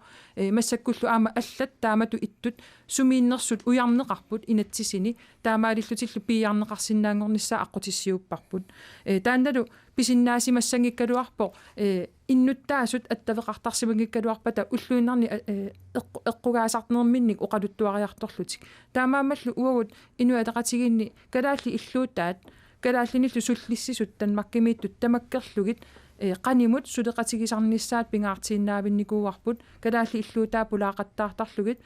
массаккуллу аама аллат таамату иттут сумииннэрсут уярнеқарпут инатсисини таамаалиллутиллу пиарнеқарсинаангорнissaа аққутиссиуппарпут таанналу писиннаасимассангиккалуарпо иннуттаасут аттавеқартарсимагиккалуарпата уллуиннарни эққугаасартнерминник оқалуттуариарторлутик таамаамаллу уагут инуа тақатигинни калаалли иллуутаат калааллиниллу суллиссисут танмаккимииттут тамаккерлугит qaнимут сулеқатигисарнissaат пингаартииннаавинникууарпут калаалли иллуутаа пулаақаттаартарлугит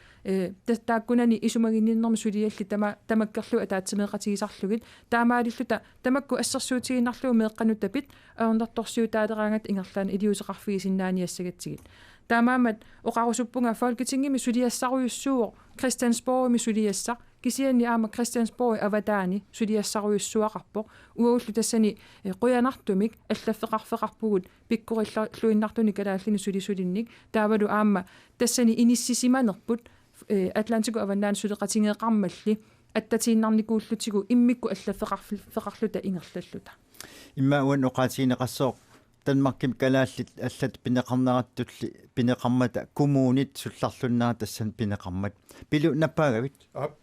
тааккунани исумагиннерми сулиалли тамаккерлу атаатсимеқатигисарлугит таамаалиллута тамакку ассерсуутигиннарлуу меэққанутапит аернэрторсиутаалераангат ингерлаана илиусеқарфигисиннааниассагатсигит таамаамат оқарусуппунга фолкетингими сулиассаруйуссуо Christiansborg сулиассақ кисианни аама Christiansborg аватаани сулиассаруйуссуақарпо уауллу тассани қуянартумик аллаффеқарфеқарпугут пиккориллуиннартуни калааллини сулисулинник таавалу аама тассани иниссисиманерпут Атлантику аваннаан сулеқатингеқармалли аттатииннарникууллутигу иммикку аллаффеқарлута ингерллаллута имма уан оқаатиинеқассоо танмарким калааллит аллат пинеқарнератtulli пинеқармата коммунит сулларлуннаа тассан пинеқармат пилу наппаагавит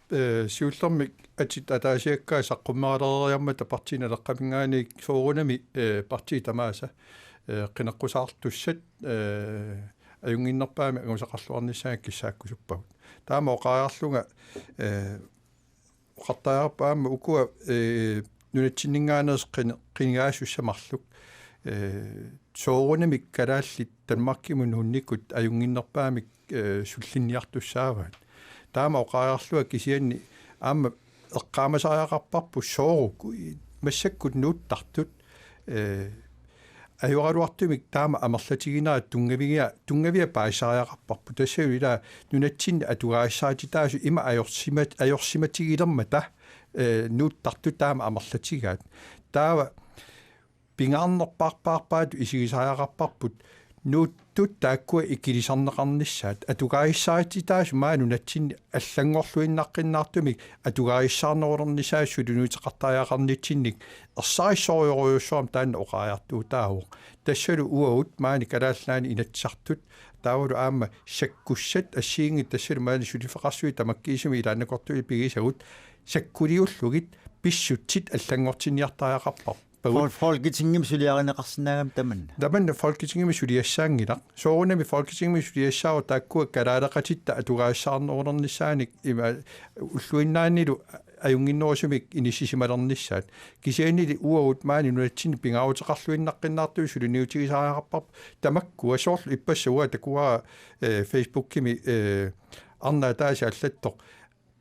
сиуллэрмик атит атаасиаккаа саққуммааралериармата партиналеққамингаани соорунами парти тамааса қинеққусаартуссат аюнгиннерпаами агусақарлуарниссаак киссааккусуппагут таама оқаариарлунга оқартааерпаама укуа нунатсиннингаанерс қингаасуссамарлук соорунамик калааллит танмаркимун хунникут аюнгиннерпаамик суллинниартуссааваат таама оқаариарлуа кисианни аама эққаамасариақарпарпу соорукку массаккут нууттартут аюраруартумик таама амерлатигинаа тунгавиа паисариақарпарпу тассавила нунатсинни атугаассаатитаасу има аёрсиматигилермата нууттарту таама амерлатигаат таава пингаарнерпаарпаарпаат исигисариақарпарпут нууттут тааккуа иккилисарнеқарнissaат атугааиссаатитаасу маану натсинни аллангорлуиннаққиннаартумик атугааиссаарнерулернissaасу лунуутеқартариақарнитсинник ерсааиссориоруйуссуам таанна оқааяртуу таавоқ тассалу уаут маани калааллаани инатсартут таавалу аама саккуссат ассиинги тассалу маани сулифеқарсуи тамаккиисуми илааннакортуи пигисагут саккулиуллугит писсутсит аллангортинниартариақарпар Folketingim сулиаринеқарсинаагам таманна Folketingimi сулиассаангилақ соорунами Folketingimi сулиассаава тааккуа калаалеқатитта атугаассаарнерулернissaаник има уллуиннааннилу аюнгиннерусумик иниссисималернissaат кисианили уагут маани нуатсини пингаавутеқарлуиннаққиннаартуи сулиниутигисаариақарпар тамаккуа соорлу иппассуа такуа Facebook-кими арнаа тааса аллаттоқ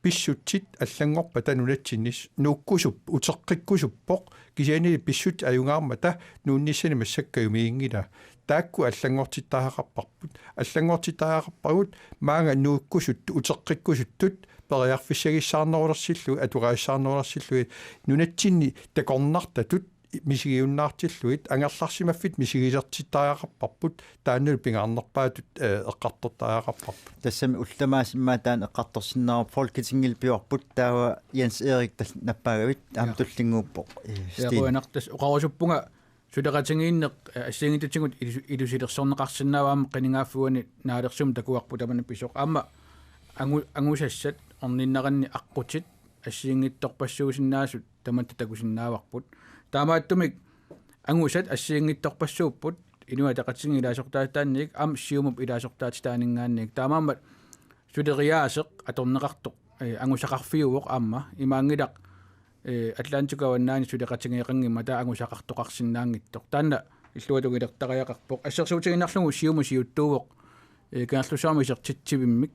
pissutsit allangorpa tanunatsinnis nuukkusup uteqqikkusuppoq kisiani pissut ajungaarmata nuunnissani massakkayumiingila taakku allangortittaaqarparput allangortittaaqarpagut maanga nuukkusut uteqqikkusuttut periarfissagissaarnerulersillu atuqaissaarnerulersillu nunatsinni takornartatut misigiunnaartilluit angerlarsimaffit misigisertittaaqarparput taannul pingaarnerpaatut eqqartortaaqarparput тассами улламаасиммаа таан эққарторсиннаару фолкитингилпиорпут таава Jens Erik наппаагавит аам туллингууппоқ яқуанартас оқарусуппунга сулеқатингииннеқ ассиингитутсигут илусилерсорнеқарсинааваама қинигааффуани наалерсум такуарпу тамана писоқ аама ангусассат орниннеранни аққутит ассиингитторпассуусиннаасут таматта такусиннааварпут таамааттумик ангусат ассиингитторпассууппут инуа тақатсинги илаасортаатаанник ам сиумуп илаасортаатитаанингааник таамаамат сулериаасеқ аторнеқартоқ ангусақарфиуоқ аама имаангилақ атлантикаваннаани сулеқатингеқангимма таа ангусақартоқарсинаангиттоқ таанна иллуатугилертариақарпоқ ассерсуутигиннарлугу сиуму сиуттуувоқ каарлусаами сертитсивиммик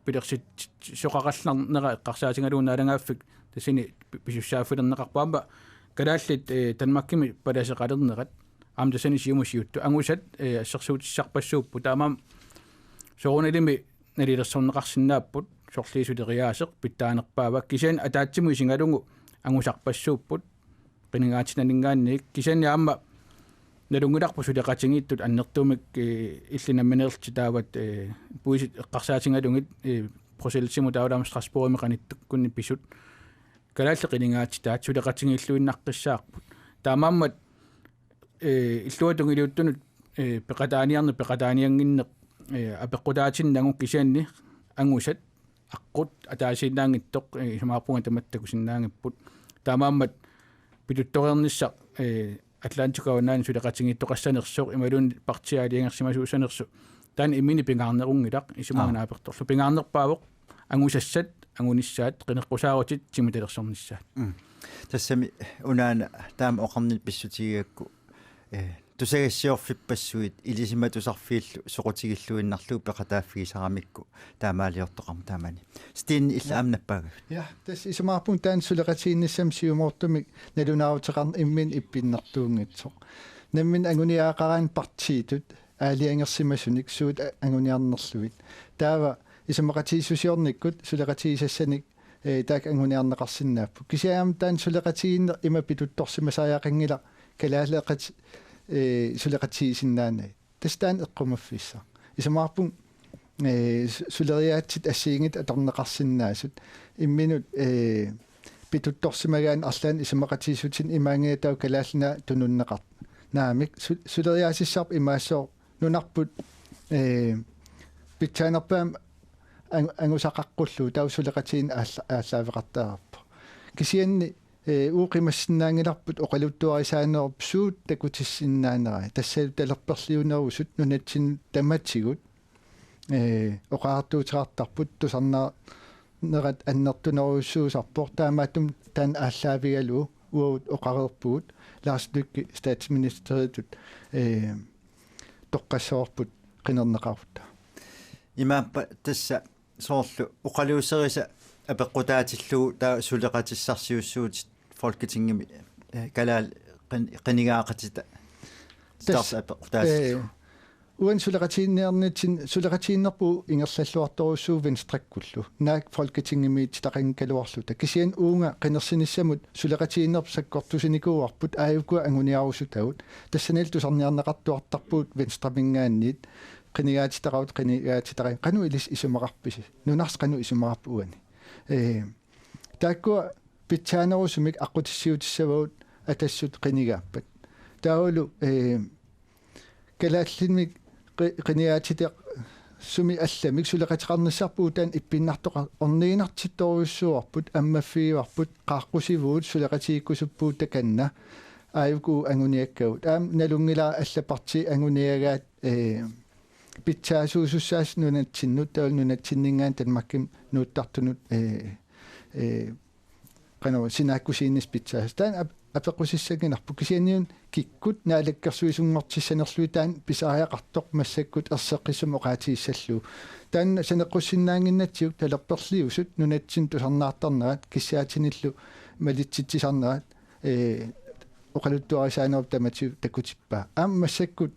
пилерсит соқаралларнера эққарсаатингалуунна алангааффик тассини писуссааффилернеқарпаама калааллит танмаккими паласеқалернерат аам тассани сиуму сиутту ангусат ассерсуутиссарпассууппу таамаам соорунилими налилерсорнеқарсинааппут сорлиисулериаасеқ питтаанерпаавак кисиан атаатсиму сингалугу ангусарпассууппут qiningaatinaninggaannik kisani aamma nalungilarpu suleqatingiittut annertuumik illinamminerlti taavat puisit eqqarsaatingalungit proselsimu taulaam Strasbourg qanittukkunni pisut kalaalli qiningaattitaat suleqatingiilluinnaqqissaarput taamaammat illuatungiliuttunut peqataanianginneq apeqqutaatinnagu kisianni angusat аққут атаасинаангиттоқ имаарпунга таматтакусиннаангиппут таамааммат питутторерниссақ атлантикаванаани сулеқатингиттоқассанерсоқ ималуун партиалиангерсимасуусанерсу таан имини пингаарнерунгилақ исумаанааперторлу пингаарнерпаавоқ ангусассат ангуниссаат қинеққусаарутит тимуталерсорниссаат тассами унаана таама оқарнил писсутигиакку тусагассиорфиппассуит илисиматусарфииллу соқутигиллуиннарлуу пеқатааффигисарамикку таамаалиортоқарма таамани стин илла амнаппага я тас исмаарпун таан сулеқатиинниссам сиумоортумик налунаарутеқарн иммин иппиннартуунгитсоқ наммин ангуниаақараан партиитут аалиангерсимасуник суут ангуниарнерлуит таава исмақатииссусиорниккут сулеқатиисассаник таак ангуниарнеқарсинааппу кисиаам таан сулеқатииннер има питутторсимасааяақангила калаалеқат сулеқатиисиннаанай тастаан эққумаффисса исмаарпун сулериаатсит ассиингит аторнеқарсинаасут имминут питутторсимагаан арлаан исмақатиисутин имаангиатау калааллина тунуннеқар наамик сулериаасиссарп имаассоо нунарпут питсаанерпаам ангусақаққуллу тау сулеқатиин ааллаавеқартаараппа кисианни ууқимассинаангиларпут оқалуттуарисаанерп суут такутиссиннаанера тассалу талерперлиунерусут нунатсин таматсигут оқаартуутеқартарпут тусарнаа нерат аннертунеруссуусарпор таамаатум таан ааллаавигалу уут оқарерпуут лаарслукки статсминистеритут тоққассоорпут қинернеқарфута имааппа тасса соорлу оқалуусериса апеққутаатиллуу таа сулеқатиссарсиуссуут folketingimi kalaal qinigaaqatita stars апеққутаат уан сулеқатиинниарнитсин сулеқатииннерпу ингерллаллуарторуссуу венстраккуллу наак folketingimiit тақингкалуарлута кисиан уунга қинерсиниссамут сулеқатииннерп саккортусиникууарпут ааюккуа ангуниарусутагут тассанил тусарниарнеқартуартарпуут венстрамингаанниит qinigaatitaqaut qinigaatitaqai qanu ilis isumaqarpisi nunars qanu isumaqarpu uani taakku pitchaanerusumik aqutissiutissavaut atassut qinigaappat taulu kalaallimik qinigaatiteq sumi allamik suleqatiqarnissarpuu taan ippinnartoqa orniinartittoruussuarput ammaffiuarput qaaqqusivuut suleqatiikkusuppuut takanna aayuku anguniakkaut aam nalungilaa allaparti anguniagaat pitsaasuusussaas nunatsinut taul nunatsinningaan tanmakkim nuuttartunut qano sinaakkusiinnis pitsaas taan апеқусиссагинарпу кисианиун киккут наалаккерсуисунгортиссанерлуитаан писариақартоқ массаккут ерсеққиссум оқаатииссаллу таанна санеққуссиннаангиннатсиук талерперлиусут нунатсин тусарнаартарнерат киссаатиниллу малитситсисарнерат оқалуттуарисаанерп таматиу такутиппаа массаккут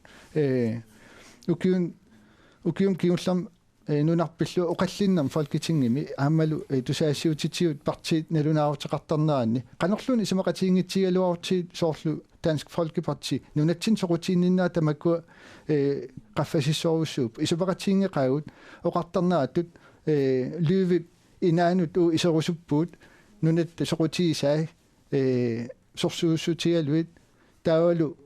укиун киуллам нунарпиллу оқаллиннам фолкитингими аамалу тусаассиутитсиут партиит налунаарутеқартарнеранни канерлуни исамақатиингитсигалуарти соорлу Dansk Folkeparti нунатсин сорутииннаа тамакку qaffasissorusuup исамақатиингеқаагут оқартарнаатут лüüви инаанут уу исерусуппуут нунат сорутиисаа сорсууссутигалуит таавалу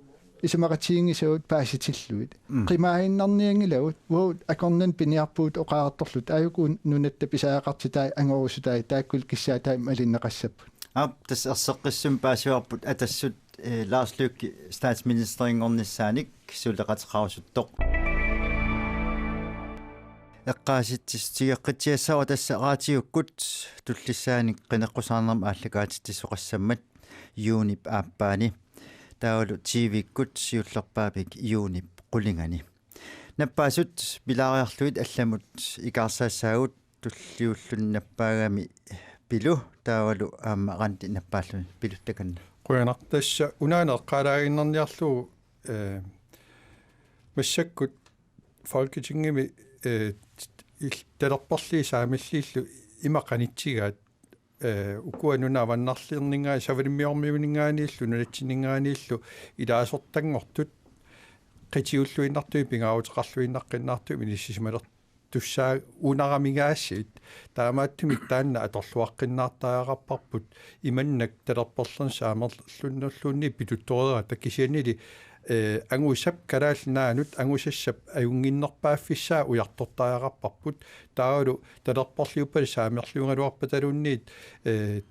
исамақатиингисаут пааситиллуит қимааиннарниангилавут уут акорнан пиниарпуут оқаарторлут ааюку нунатта писаақартитаа ангорусутаа тааккул киссаатаа малиннеқассаппут тас ерсеққиссум паасуарпут атассут Lars Løkke statsministeriнгорниссааник сулеқатеқарусуттоқ эққааситсигеққитсиассава тассараатиуккут туллиссааник қинеққусаарнерма ааллакаатиттисоқассаммат юунип ааппаани таавалу тивиккут сиуллерпаапик юунип қулингани наппаасут билаариарлуит алламут икаарсаассаагут туллиуллуннаппаагами пилу таавалу аамаранти наппааллуни пилуттаканна quyanartassa unaanеққалаагиннарниарлуу массаккут folketingimi талерперлии саамиллииллу имақанитсигаат укуануна аваннарлиернингаа савалиммиормиунингааниллу нулатсинингааниллу илаасортангортут qitiulluinnartui pingaavutеқарлуиннаққиннаартui миниссисималер тусsaa унарамигаассит таамааттумик таанна аторлуаққиннаартааақарпарпут иманнак талерперлерн саамерлуннерлуунни питутторера таккисианили ангусап калаалнаанут ангусассап аюнгиннерпааффиссаа уяртортааақарпарпут таалу талерперлиуппали саамерлуунгалуарпаталунниит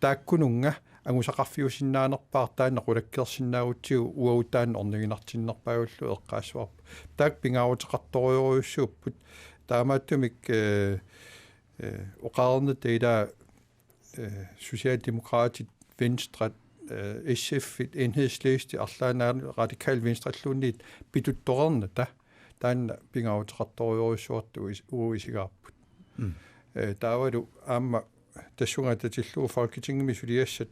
тааккунунга ангусақарфиусиннаанерпаар таанна қулаккерсиннаагутсигу уаутаанна орнигинартиннерпаагуллу эққаассуарпу таак пингаавутеқарториориуссууппут таамааттумик оқаарнат ида социалдемократит венстрат SF enhedsliste арлаанаан радикал венстраллуунниит питутторерна таанна пингаавутеқарториориуссуарту уисигаарпут таавалу аама тассунгататиллуу folketingimi сулиассат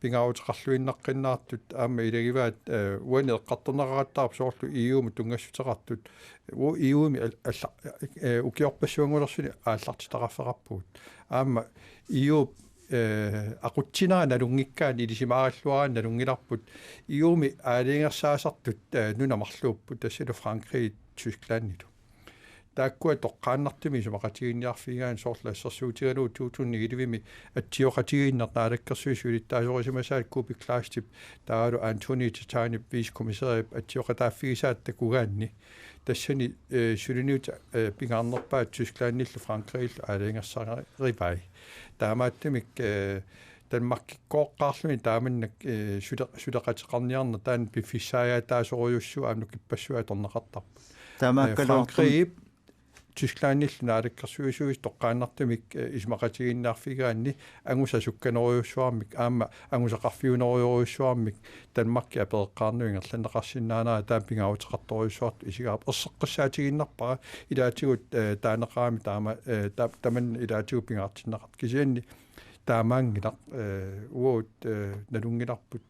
пингаавутеқарлуиннаққиннаартут аама илагиваат уани эққарторнеқараттаарп соорлу EU-ми тунгассутеқартут EU-ми укиорпассуангулерсуни ааллартитараффеқарпуут аама EU aqutsinaa nalungikkaan ilisimaaralluaraan nalungilарпут EU-ми аалингерсаасартут нунамарлууппут тассалу Frankrig Tysklandnilu тааккуа тоққааннартуми сумақатигинниарфигаан соорлаассерсуутигалуу 2011-ми атсиоқатигиннернаалаккерсуи сулиттаасорисимасаат купи клаастип таалу Антони Татанип вискомиссарип атсиоқатааффигисаат такугаанни тассани сулиниут пингаарнерпаат Tysklandниллу Frankrig аалингерсаривай таамааттумик танмаркиккооққарлуни тааманнак сулеқатеқарниарна таан пиффисаая таасориуссу аамну киппассуа торнеқартарпу таамааккалуаркриип Tysklandниллу наалаккерсуисуис тоққааннартумик исмақатигиннаарфигаанни ангуса сукканериуссуармик аама ангусақарфиунериуссуармик танмарки апеэққарнуингерланеқарсинаанаа тааппингаавутеқарториуссуарту исигаап ерсеққассаатигиннарпара илаатигут таанеқаами таама таман илаатигу пингаартиннеқарт кисианни таамаангилақ уут налунгиларпут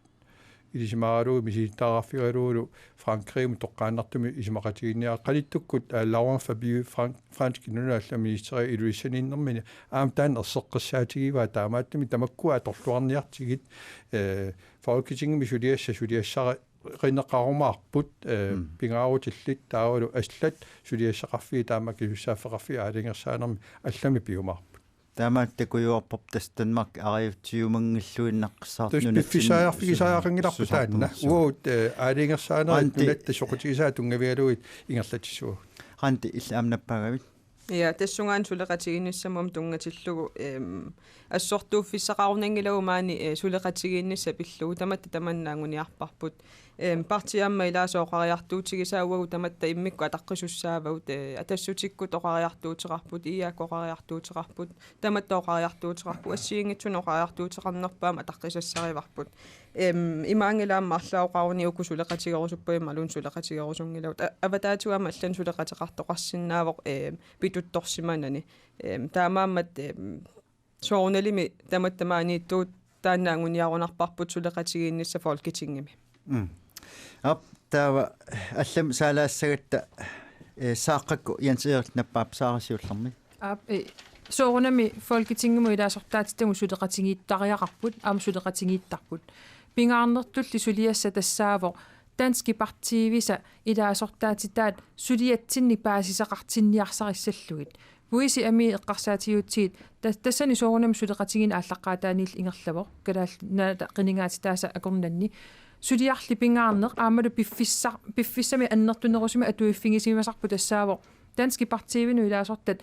илисимааруу миситаараффигалуулу Frankrig тоққааннартуми исмақатигинниаа қалиттуккут Laurent Fabius Fransk нунаалламинистери илуиссаниннэрмини аам таан ерсеққассаатигиваа таамааттуми тамаккуа торлуарниартигит folketingimi сулиассара qinneqarumаарput pingaavutилlit таавалу аслат сулиассақарфи таамакисуссааффеқарфи аалингерсаанерми аллами пиумаарпут таамааттакуйуарпоп тастанмарк ариутсиумангиллуиннаққсаартнуна пиффисааяарфигисааяқангиларпу таанна уут аалингерсаанерит нунатта соқутигисаа тунгавигалуит ингерлатиссуа ранти иллаамнаппаагавит Ja, tessungaan suleqatiginnissamaam tungatillugu assortuuffissaqarunangilagu maani suleqatiginnissa pillugu tamatta tamannaanguniarparput partiamma ilaasooqariartuutigisaawagu tamatta immikku ataqqisussaavat atassutikkut oqariartuutiqarput iyaakku oqariartuutiqarput tamatta oqariartuutiqarput assiingitsun oqariartuutiqarnerpaama ataqqisassarivarput imaangilaamma arlauqaruni uku suleqatigerusuppuimma alun suleqatigerusungilagut avataatuama allan suleqatiqartoqarsinnaavoq pituttorsimanani taamaammat soornalimi tamattamaaniittuut taannaanguniarunarparput suleqatigiinnissa folketingimi taava allam saalaassagatta saaqqakku Jens-Erik nappaap saarasiullermi soornami folketingimu ilaasortaatittamu suleqatigiittariaqarput aama suleqatigiittarput pingaarnertulli suliassa tassaavo Danski Partivisa ilaasortaatitaat suliatsinni paasisaqartinniarsarissalluit puisi ami eqqarsaatiutsiit tassani soornami suleqatigin ааllaqqaataaniil ingerlavo kalaallna qiningaatitaasa akornanni suliarli pingaarneq aamalu piffissami annertunerusimi atuiffingisimasarpu tassaavo Danski Partivinu ilaasortat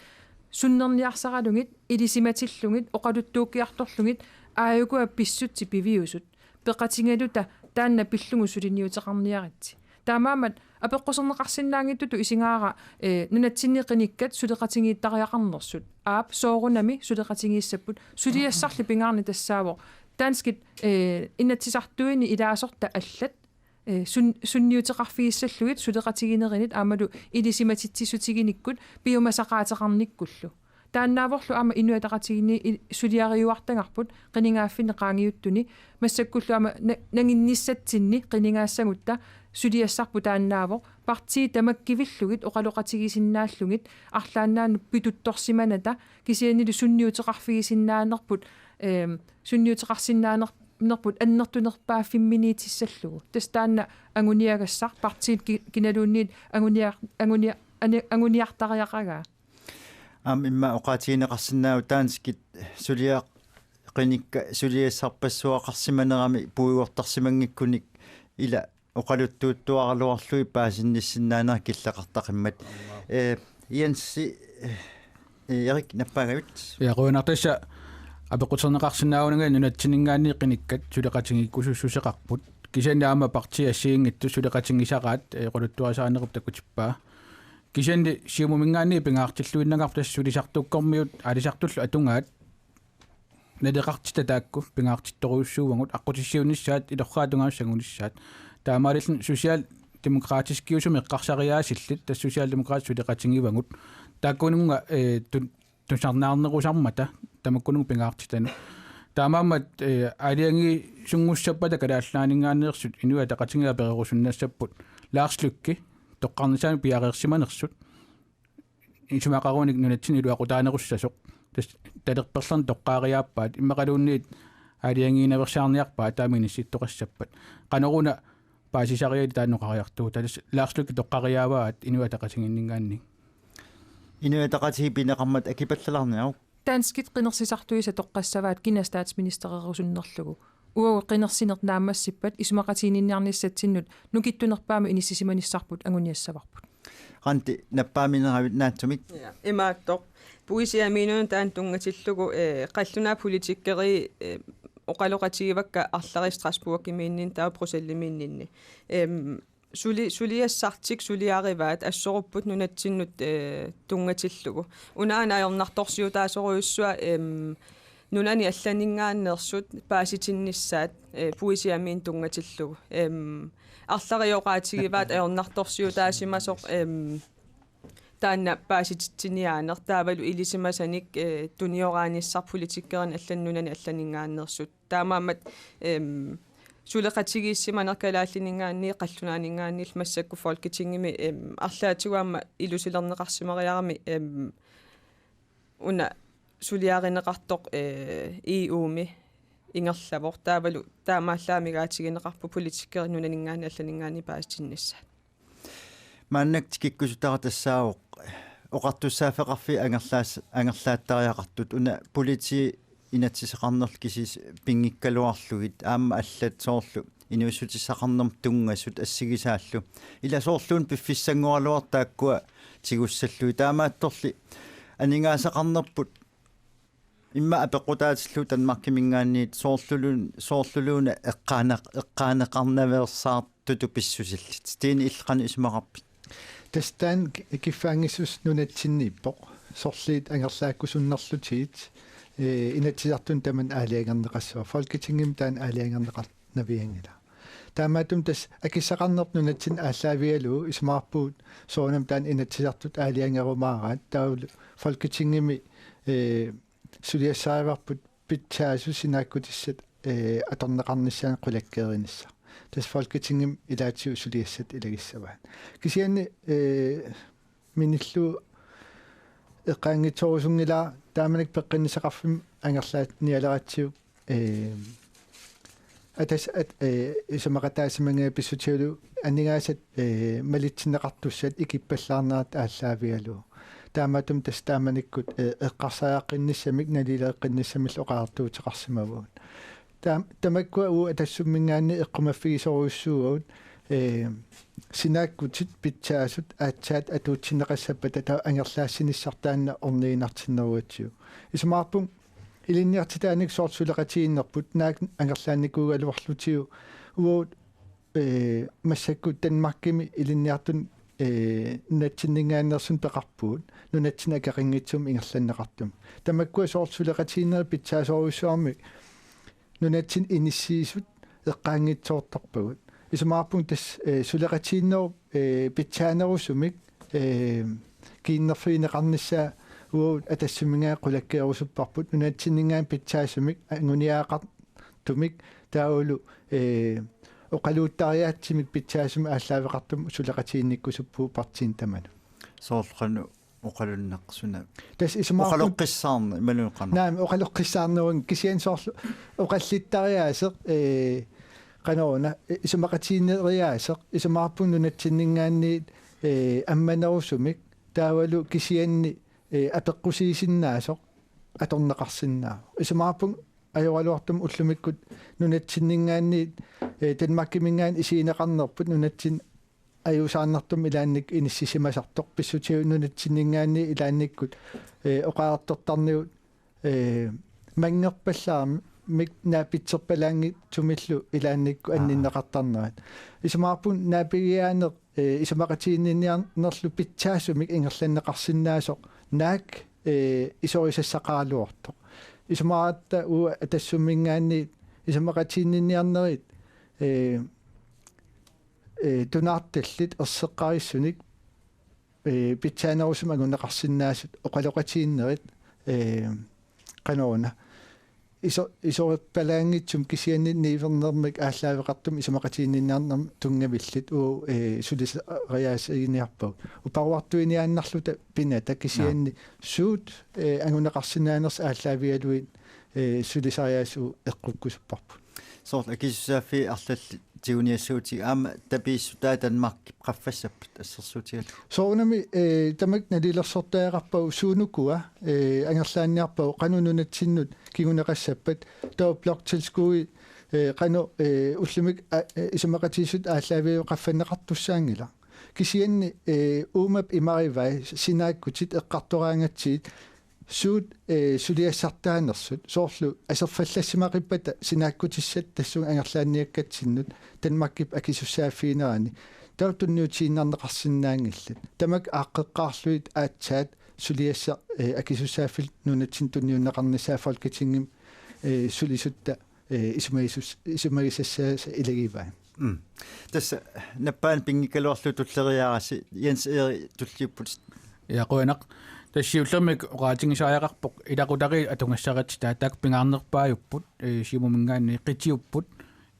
sunnerniarsaralungit ilisimatillungit oqaluttuukkiartorlungit aayukua pissutti piviusut peqatingaluta taanna pillungu suliniuteqarniaritsi taamaamat apeqqusernеқарсинаангиттуту исингаара нунатсинниқиниккат сулеқатингииттариақарнерсут аап соорунами сулеқатингииссаппут сулиассарли пингаарни тассааво таанскит иннатсисартуини илаасорта аллат сунниутеқарфигиссаллугит сулеқатигинеринит аамалу илисиматитсисутигиниккут пиумасақаатеқарниккуллу тааннааворлу аама инуатақатигини сулиариуартангарпут қинingaaффини qaangiuttuni массаккуллу аама нангинниссатсинни қинingaaссагутта сулиассарпу тааннаавоо парти тамаккивиллугит оқалоқатигисиннааллугит арлааннаанну питутторсиманата кисианилу сунниутеқарфигисиннаанерпут сунниутеқарсиннаанерпут аннертунерпааффимминиитиссаллугу тастаанна ангуниагассар партиит киналуунниит ангуниартариақагаа имма оqaatigineqarsinnaau таанскит сулиа qinikka suliassarpassuaqarsimanerami puuguortarsimangikkunik ila oqaluttuuttuarluarlui paasinnissinaanaa killaqartaqimmat Jensi Erik nappagavit yaquunartassa apequterneqarsinnaaunaga nunatsinningaanni qinikkat suleqatingikkusussuseqarput kisanaama parti assiingittu suleqatingisaqaat quluttuasaanerup takkutippaa kisandi siumumingaanni pingaartilluinnangartas sulisartukkormiut alisartullu atungaat nadeqartita taakku pingaartittoruussuuvangut aqqutissiunissaat ilorraatungaassangunissaat taamaalillun social demokratiskiusumi eqqarsariaasillit tas social demokraat suleqatingivangut taakkununga tunsarnaarnerusarmata tamakkunungu pingaartitanu taamaammat aliangi sungussappada kalaallaaningaaneersut inua taqatingia pererusunnassaput laarslukki toqqarnisaanu piareersimanersut isumaqaruunik nunatsini luaqutaanerussasoq tas talerperlern toqqaariaappaat immaqaluunniit aliangiinaversiarniarpaa taaminisittoqassappat qanoruna paasisariali taannoqariartuu talas laarslukki toqqariaavaat inua taqatinginningaanni inua taqatii pineqarmat akipallalarniau Danskit qinersisartuisa toqqassavaat kinastaatsministererusunnerlugu uau qinersinert naammassippat isumaqatiininniarnissatsinut nukittunerpaama inissisimanissarput anguniassavarput qanti nappaamineraavit naatsumit imaattoq puisiamiinuun taan tungatillugu qallunaa politikkeri oqaloqatigivakka arlari Strasbourg-imiinnin taa Bruxelles-imiinninni suliassartik suliarivaat assorupput nunatsinnut tungatillugu unaanaajornartorsiutaasoruussua nunani allaningaannersut paasitinnissaat puisiamiin tungatillugu арлариоqaatigivaat ajornartorsiutaasimasoq taanna paasititsiniaaner taavalu ilisimasanik tunioraanissar politikkerin allannunani allaningaannersut taamaammat suleqatigiissimanerkalaalliningaanni qallunaaninngaannil massakku folketingimi arlaatiguamma ilusilerneqarsimariarami una suliarineqartoq EU-mi ingerlavor taavalu taamaallaamigaatigineqarpu politikkeri nunaningaanni allaningaanni paasitinnissaat maannak tikikkusutaratassaavoq oqartussaafeqarfi angerlaattariaqartut una politi inatsiseqarnerl kisis pingikkaluarlugit aamma allat soorlu inuussutissaqarnerm tungassut assigisaallu ila soorluun piffissangualuartaakkua tigussallui taamaattorli анингаасақарнерпут имма апеқутаатиллу танмаркимингаанниит соорлулуна эққаанеқарнаверсаартуту писсусиллит тиини иллқани исмақарпит тастаан киффаангиссус нунатсиннииппоқ сорлиит ангерлааккусуннерлутиит инатсиартун таман аалиангернеқассуа фолкитингим таан аалиангернеқарнавиангила таамаатум тас акиссақарнерп нунатсин ааллаавиалу исмаарпуут соонам таан инатсиартут аалиангерумаараат таулу фолкитингими сулиассааварпут питсаасу синааккутиссат аторнеқарниссаан қулаккееринисса тас фолкитингим илаатсиу сулиассат илагиссаваат кисианни миниллу эққаангиторусунгила тааманак пеққиннисақарфим ангерлаат ниалератсиу атас исамақатаасимангаа писсутиулу аннигаасат малитсинеқартуссат икиппаллаарнаат ааллаавиалу тааматум тастааманиккут эққарсааққинниссамик налилеэққинниссамил оқаартуутеқарсимавуут тамаккуа уу атассуммингаанни эққумаффигисоруссуугут синааккутит питсаасут аатсаат атуутсинеқассаппата таа ангерлаассиниссартаанна орниинартиннеруатсиу исмаарпум илинниартитааник соортсулеқатииннерпут наак ангерлаанникуугалуарлутиу уут массаккут танмаркими илинниартун натсиннингааннерсун пеқарпуут нунатсина акарингитсум ингерланнеқартум тамаккуа соортсулеқатииннери питсаасоруссуарми нунатсин иниссиисут эққаангитсоортарпагут исмаарпун тас сулеқатииннеру питсаанерусумик кииннерфиинеқарниссаа уут атассумингаа қулаккеерусуппарпут нунатсиннингаан питсаасумик ангуниаақартумик таулу оқалууттариаатсимик питсаасуми ааллаавеқартум сулеқатиинниккусуппуу партиин таману соорлqanu оқалуннақсуна тас исмаарпун оқалоққиссаарна ималуқана наам оқалоққиссаарнерун кисиан соорлу оқаллиттариаасеқ канаона исмақатииннериаасеқ исмаарпун нунатсиннингаанниит амманерусумик таавалу кисианни апеққусиисиннаасоқ аторнеқарсиннаа исмаарпун ajorluartum ullumikkut nunatsinningaanniit tanmakkimингаан isiineqarnerput nunatsin ajusaannartum ilaannik inississimasartoq pissutigu nunatsinningaanni ilaannikkut oqaartortarniut mangerpallaarmi mik naapitserpalaangi tumillu ilaannikku anninneqartarnerat ismaarpun naapigiaaneq isamaqatiinniarnerlu pitsaasumik ingerlanneqarsinnaasoq naak isorisassaqaaluartoq ismaatta u atassummingaanni isamaqatiinniarnerit tunaartallit erseqqarissunik pitsaanерусум агунеқарсиннаасут оқалоқатииннерит qanuuna isoripalaangitsum kisianni niivernermik ааллаавеқартум исамақатиинниарнерм тунгавиллит уу сулисариаасигиниарпаг упаруартуиниааннарлута пината кисианни суут агунеқарсинаанерс ааллаавиалуит сулисариаасу эққуккусуппарпу сорт акиссаафи арлалли тигуниассуути аама тапииссутаа танмарки qaffассаппут ассерсуутигал соонами тамак налилерсортаагарпау суунукуа ангерлаанниарпау канунунатсиннут кигунеқассаппат тоо блокtilskuи qanu уллумик исамақатиисут ааллаавиу qaffаннеқартуссаангила кисианни уумап имаривай синааккутит эққартораангатсиит суут сулиассартаанерсут соорлу асерфаллассимақиппата синааккутиссат тассун ангерлаанниаккатсиннут танмаккип акисуссааффиинерани таутунниутииннарнеқарсинаангиллат тамак ааққеққарлуит аатсаат сулиасса акисуссааффил нунатсин тунниуннеқарнисаа фолкетингим сулисутта исумагисассаа илагиваа тасса наппаан пингикалуарлу туллериаараси Jens Eri туллиуппут яқуанақ тассиуллермик оqaатингисааяқарпоқ илақутари атунгассарат таатаак пингаарнерпааюппут симумингаанни қитиуппут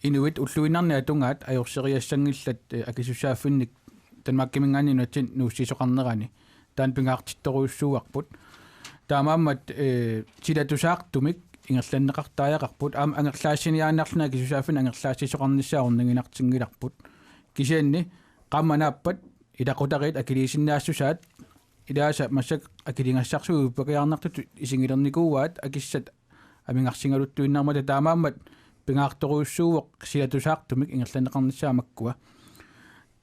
инуит уллуинарни атунгаат ajorсериассангиллат акисуссааффинник танмаккимингаанни нутсин нууссисоқарнерани таан пингаартитторуйуссууарпут таамааммат тилатусаартумик ингерланнеқартааяқарпут аама ангерлаассиниааннарлуна акисуссааффин ангерлаассисоқарниссааорнингинартингиларпут кисианни қамманааппат илақутарит акилисиннаассусаат илааса массак акилингассарсугу пакиарнартут исингилерникууаат акиссат амингарсингалуттуиннармата таамааммат пингаарторуйуссууоқ силатусаартумик ингерланнеқарниссаамаккуа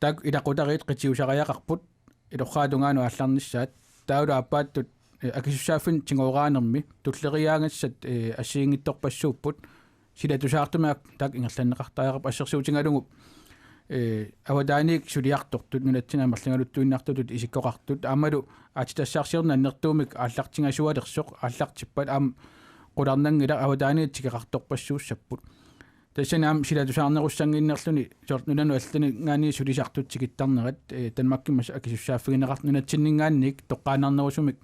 так илақутарит қитиусариақарпут илорраатунгаану аалларниссаат таула аппааттут акисуссааффин тингоорааnermi туллериаангассат ассиингитторпассууппут силатусаартумаак таак ингерланнеқартааяқап ассерсуутингалугу авадааник сулиартортут нунатсина марлангалуттуиннартутут исиккоқартут аамалу аатитассаарсиерна аннертуумик ааллартингасуалерсоқ ааллартиппат аам qulарнангила авадааник тикеқарторпассууссаппут тассанаам силатусаарнеруссангиннерлүни сортнунану аллани гаани сулисартут тикиттарнерат танмаккиммас акисуссааффигинеқар нунатсиннингаанник тоққаанарнерусумик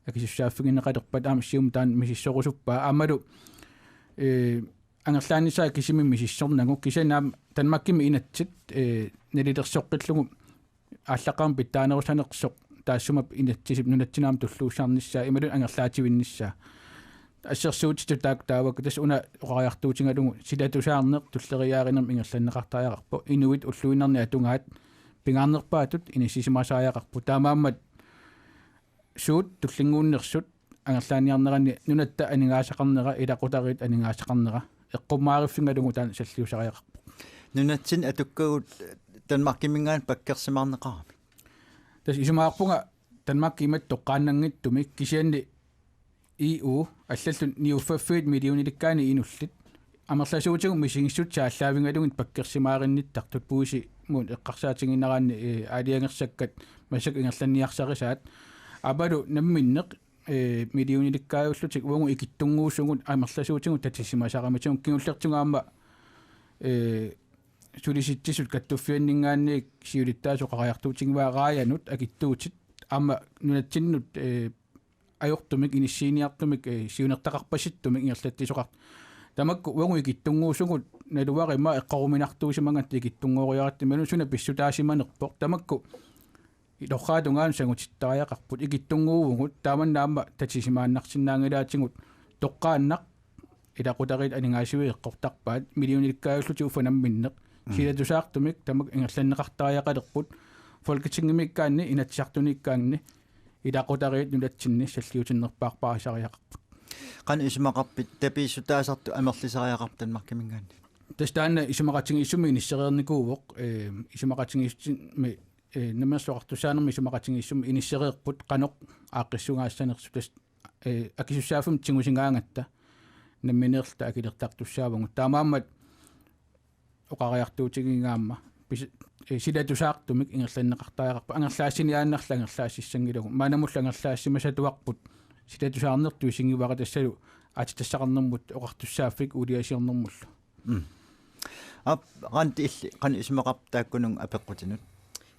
акисуссааффигинеқалерпат аама сиум таан мисиссорусуппаа аамалу ангерлааниsaa кисими мисиссорнагу кисанаам танмаккими инатсит налилерсоққиллугу ааллақарм питтаанерусанеқсоқ таассумап инатсисип нунатсинаам туллуусаарниссаа ималу ангерлаативинниссаа ассерсуутиту таак таавак тас уна оқариартуутингалугу силатусаарнеқ туллериааринерм ингерланнеқартааяқарпо инуит уллуинерни атунгаат пингаарнерпаатут иниссисимасааяқарпу таамааммат суут туллингууннерсут ангерлааниарнерани нунатта анигаасақарнера илақутарит анигаасақарнера эққумаариффингалугу таан саллиусариақарпу нунатсин атуккагут танмаккимингаан паккерсимаарнеқарами тас исумаарпунга танмаккимат тоққааннангиттуми кисианни EU аллаллун ниуффаффиит миллиониликкаани инуллит амерласуутигу мисингиссут сааллаавингалугит паккерсимааринниттартут пууси муун эққарсаатингиннараани аалиангерсаккат масак ингерланниарсарисаат абалу намминнеқ миллиониликкааюллутик уангу икиттунгуусугут амерласуутигу татиссимасараматигу кигуллертунгаама сулиситтисут каттуффианнингаанник сиулиттаасоқариартуутингваагааянут акиттуутит аама нунатсиннут ajortumik inissiiniartumik siunертақарпаситтумик ингерлаттисоқар тамакку уангу икиттунгуусугут налуарима эққаруminartuusimangат икиттунгоориаратти суна писсутаасиманерпоқ тамакку илорраатунгаан сангутиттариақарпут икиттунгуувгут тааманнаама татисимааннарсинаангилаатингут тоққааннақ илақутарит анингаасиуи эққортарпаат миллиониликкааюллути уфанамминнеқ силатусаартумик тамак ингерланнеқартариақалерпут folketingimikkaanni inatsartunikkaanni илақутарит нулатсинни саллиутиннерпаарпаасариақарпут qan ismaqarpit tapiissutaasartu amerlisariaqarp tanmarkimingaanni тастаана исумақатинги иссуми иниссериерникуувоқ исумақатингиссими намерсоқартусаанерми исумақатинги иссуми иниссериерпут қаноқ ааққиссугаассанерсу тас акисуссаафум тингусингаангатта намминерта акилертартуссаавагу таамааммат оқариартуутигингаама силатусаартумик ингерланнеқартааяқарпа ангерлаассиниааннарла ангерлаассиссангилагу маанамулла ангерлаассимасатуарпут силатусаарнерту сингивара тассалу аатитассақарнэрмут оқартуссааффик улиасиорнэрмуллу ранти илли qan ismaqarp taakkunung apeqqutinud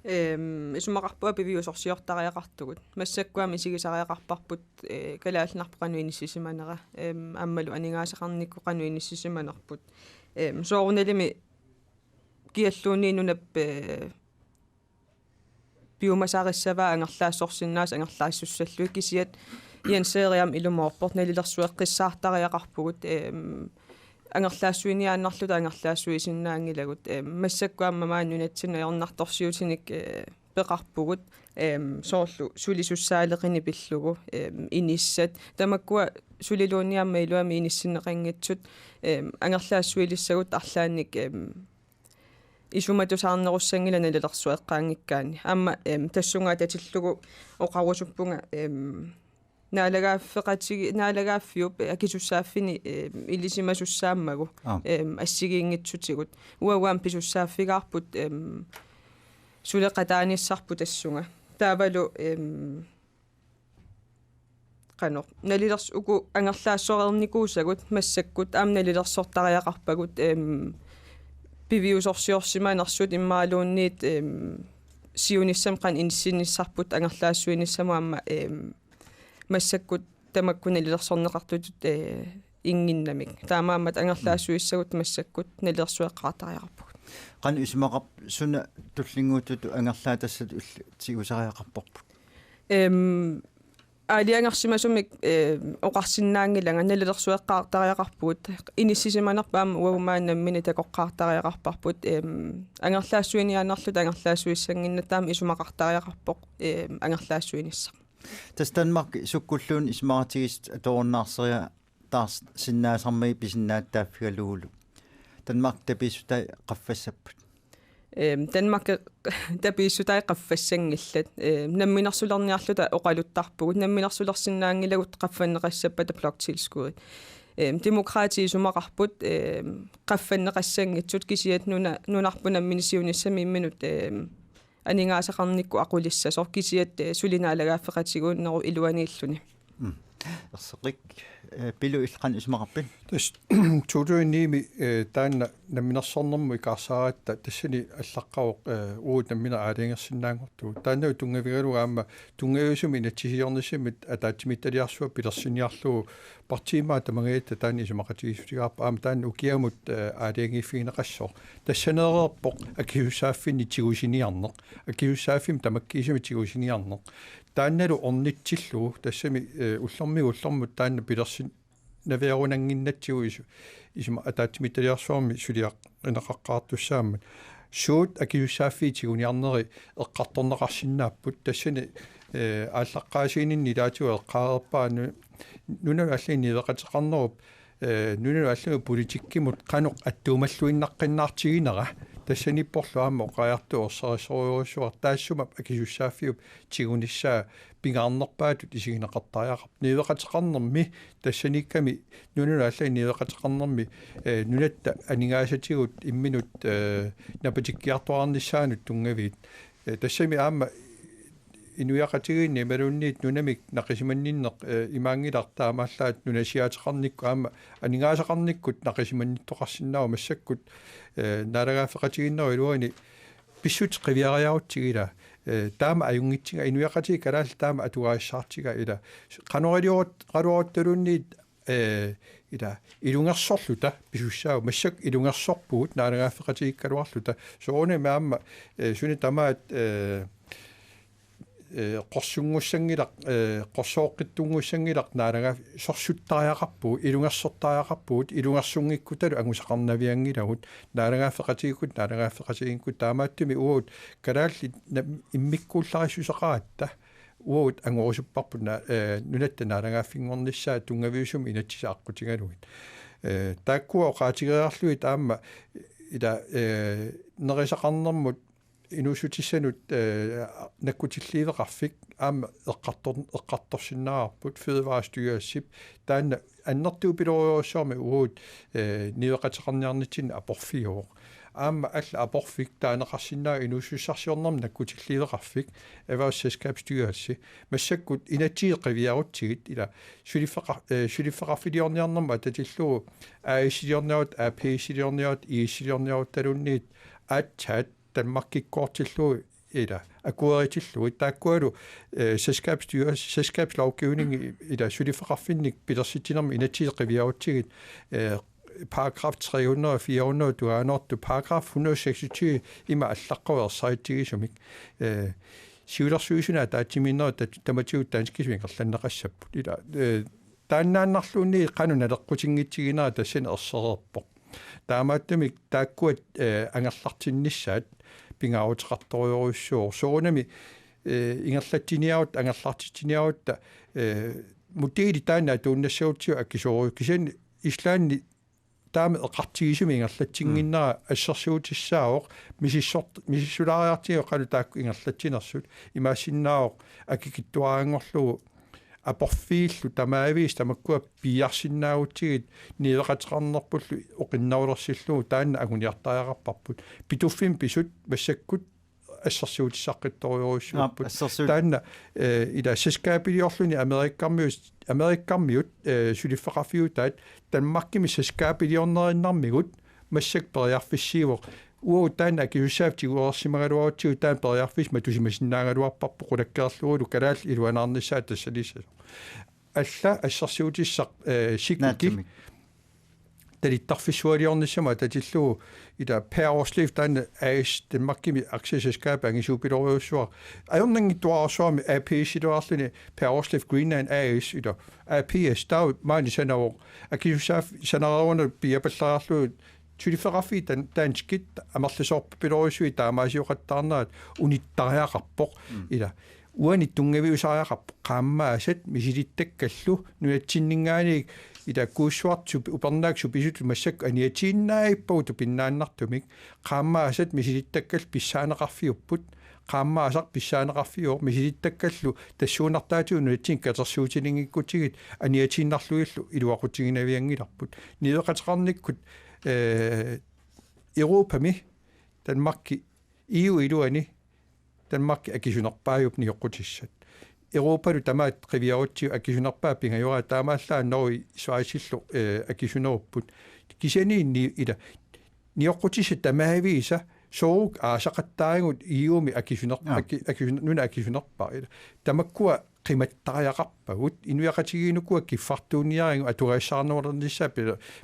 исумақарпуа пивиусорсиортариақартугут массаккуами сигисариақарпарпут калаалнарпу кануиниссисиманера аммалу анигаасақарникку кануиниссисиманерпут сооруналими киаллуунинунап биомасаариссаваа ангерлаассорсиннаас ангерлаассуссаллуи кисиат иансеериам илумоорпорт налилерсуэққиссаартариақарпугут ангерлаассуиниааннарлута ангерлаассуисиннаангилагут массаккуаммамаан нунатсина ернарторсиутиник пеқарпугут соорлу сулисуссаалеқини пиллугу иниссат тамаккуа сулилууниамма илуами иниссиннеқангитсут ангерлаассуилиссагут арлаанник исуматусаарнеруссангила налилерсуэққаангиккаани аама тассунгаа татиллугу оқарусуппунга наалагааффиуп акисуссааффини илисимасуссааммагу ассигиингитсутигут уауаам писуссааффигаарпут сулеқатааниссарпу тассунга таавалу qano налилерс уку ангерлаассорерникуусагут массаккут аам налилерсортариақарпагут пивиусорсиорсимаанерсут иммаалуунниит сиунissam qan инсинниссарпут ангерлаассуиниссаму аама массаккут тамаккуна лилерсорнеқартутут ингиннамик таамаамат ангерлаассуиссагут массаккут налерсуэққаатариақарпугут qan ismaqarp suna tullingуутуту ангерлаатассат улли тигусариақарпорпут аалиангерсимасумик оқарсиннаангилага налилерсуэққаартариақарпугут иниссисиманерпаама уагумааннаммини такоққаартариақарпарпут ангерлаассуиниаанерлут ангерлаассуиссангиннатаама исумақартариақарпоқ ангерлаассуинисса тастанмарки суккуллуун исмаратигис аторуннаарсериа таарс синнаасармаи писиннааттааффигалугулу танмарк таписутай qaffассаппут Danmark tapiissutai qaffassanngillat namminersularniarluta oqaluttarpugut namminersularsinnaangilagut qaffanneqassappa bloktilskuit demokrati sumaqarput qaffanneqassangitsut kisiat nunarpunamminisiunissami minut aningaasaqarnikku aqulissasor kisiat sulinaalagaaffeqatiguunneru iluaniilluni erseqik pilu ilqan ismaqarpin tas tuuduinniimi taanna namminersornermu ikaarsaaratta tassani allaqqaroq uut nammina aaliingersinnaangortu taannu tungavigalugaamma tungaviusumi inatsisiornissimit ataatimittaliarsua pilersiniarlugu partiimaa tamagaitta taani isumaqatigisutigaarpa aama taanna ukiamut aaliingiiffigineqassor tassaneererpoq akihussaaffini tigusiniarneq akihussaaffim tamakkiisumi tigusiniarneq taannalu ornitsillugu tassami ullermut taanna pilersin naviarunanginnatsigu isuma ataatimittaliarsuarmi suliaq ineqaqqaartussaammat suut akiussaafiitiguniarneri eqqartorneqarsinnaapпут тассани ааллаққаасиининни илаатиу эққаарерпаanu нунану аллини илеқатеқарнеруп нунану аллагу политиккимут қанеқ аттуумаллуиннаққиннаартигинера тассаниппорлу аама оқаярту орсерисориуруссуар таассумап акисуссааффиуп тигуниссаа пингаарнерпаатут исигинеқартариақар нивеқатеқарнерми тассаникками нунану аллаги нивеқатеқарнерми нунатта анигаасатигут имминут напатиккиартуарниссаанут тунгавиит тассами аама инуяқатигинни малунниит нунамик нақисиманниннеқ имаангилартаамааллаат нунасиаатеқарникку аама анигаасақарниккут нақисиманниттоқарсинаава массаккут налагаафеқатигиннеру илуани писсут қивиариарутсигила таама аюнгитсига инуяқатиги калаал таама атугаассаартига ила қануариорутталунниит ила илунгерсорлута писуссаау массак илунгерсорпуут налагаафеқатигиккалуарлута сооне маама суни тамаат qorsungussangilaq qorsooqqittungussangilaq naalaga sorsuttariaqarpuu ilungersortariaqarpuut ilungersungikkutalu angusaqarnaviangilagut naalagaaffeqatigikut naalagaaffeqatiginkut taamaattumi uut kalaalli immikkuullarissusaqaatta uut angorusupparpuna nunatta naalagaaffinngornissaa tungaviusum inatsisaaqqutingaluit taakkua oqaatigeerarluit aamma ila nerisaqarnermut инусутиссанут наккутиллиивеқарфик аама эққарторсиннаарпут федерaalstyrelssip таанна аннертуупилориуссуарми уут нивеқатеқарниарнитсин апорфиоо аама алла апорфик таанеқарсинаа инусуссарсиорнерми наккутиллиивеқарфик erhvervsselskabsstyrelse массаккут инатсиеқивиарутсигит ила сулиффеқарфилиорниарнерма татиллуу аисилиорниарут аписилиорниарут иисилиорниарут талунниит аатсаат Danmarkikkortilluu ila akueritilluu taakkualu selskabslovgivning ila sulifeqarfinnik pilersittinermi inatsiiqqiviarutsigit paragraf 300 400 duanortu paragraf 126 ima allaqqaversaitigisumik siulersuisuna taatiminnera tamatigut taanskisvingerlanneqassappu ila taannaannarluunni qanuna leqqutinngitsiginera tassan ersererpoq таамааттамик тааккуат ангерлартиннissaат пингаарутеқарториоруссуу соонами ингерлатсиниарут ангерлартитсиниарутта мутиили таана тууннассаутсиу аккисору кисани ислаанни таама эқартигисуми ингерлатсингиннера ассерсуутиссаавоқ мисиссулаариартио қалу таакку ингерлатсинерсут имаассиннаавоқ акикиттуаангорлугу апорфииллу тамаавиис тамаккуа пиарсиннаагутсигит нивеқатеқарнерпуллу оқиннаулерсиллуу таанна агуниартариақарпарпут питуффим писут массаккут ассерсуутиссаққитториоруссууппут таанна ила сескаапилиорлуни америккармиут сулиффеқарфиутаат Danmarkими сескаапилиорнериннармигут массак периарфиссиивоқ уутаана киуссаафтигуорсимагалуарутсиу таан периарфис матусимасиннаагалуарпарпо қулаккеерлугулу калаал илуанаарниссаа тассалиссасо алла ассерсуутиссақ сикки талиттарфиссуалиорниссама татиллуу ила пеарслив таана аис Danmarkими аксиссаскаапа ангисуупилориуссуар аёрнангиттуарсуарми аписилуарлуни пеарслив Greenland аис ила апс тау маанисанаа акиуссааф санааруна пиапаллаарлуу сулиффеқарфи таанскит амерлисоорпу пилориусуи таамаасиоқаттаарнаат униттариақарпоқ ила uani tungaviusariaqarpo qaammaasat misilittakkallu nuatsinningaani ida kuussuartu upernaaksu pisut massakku aniatiinnaippagutu pinnaannartumik qaammaasat misilittakkas pissaaneqarfiupput qaammaasaq pissaaneqarfiuor misilittakkallu tassuunartaatu nuatsin katersuutiningikkutigut aniatiinnarluillu iluaqutiginnaviangilarput nileqateqarnikkut Europami Danmarki EU iluani Danmarki akisunerpaajupni joqqutissat Europa tamaat qiviarutsi akisunerpaa pingajora taamaallaa nori suaisillu akisunerupput kisaniinni ila nioqqutissat tamaaviisa sooruk aasaqattaaringut iumi nuna akisunerpaa ila tamakkua qimattariaqarpagut inuiaqatigiinukua kiffartuuniaringu aturaissarnernernissaa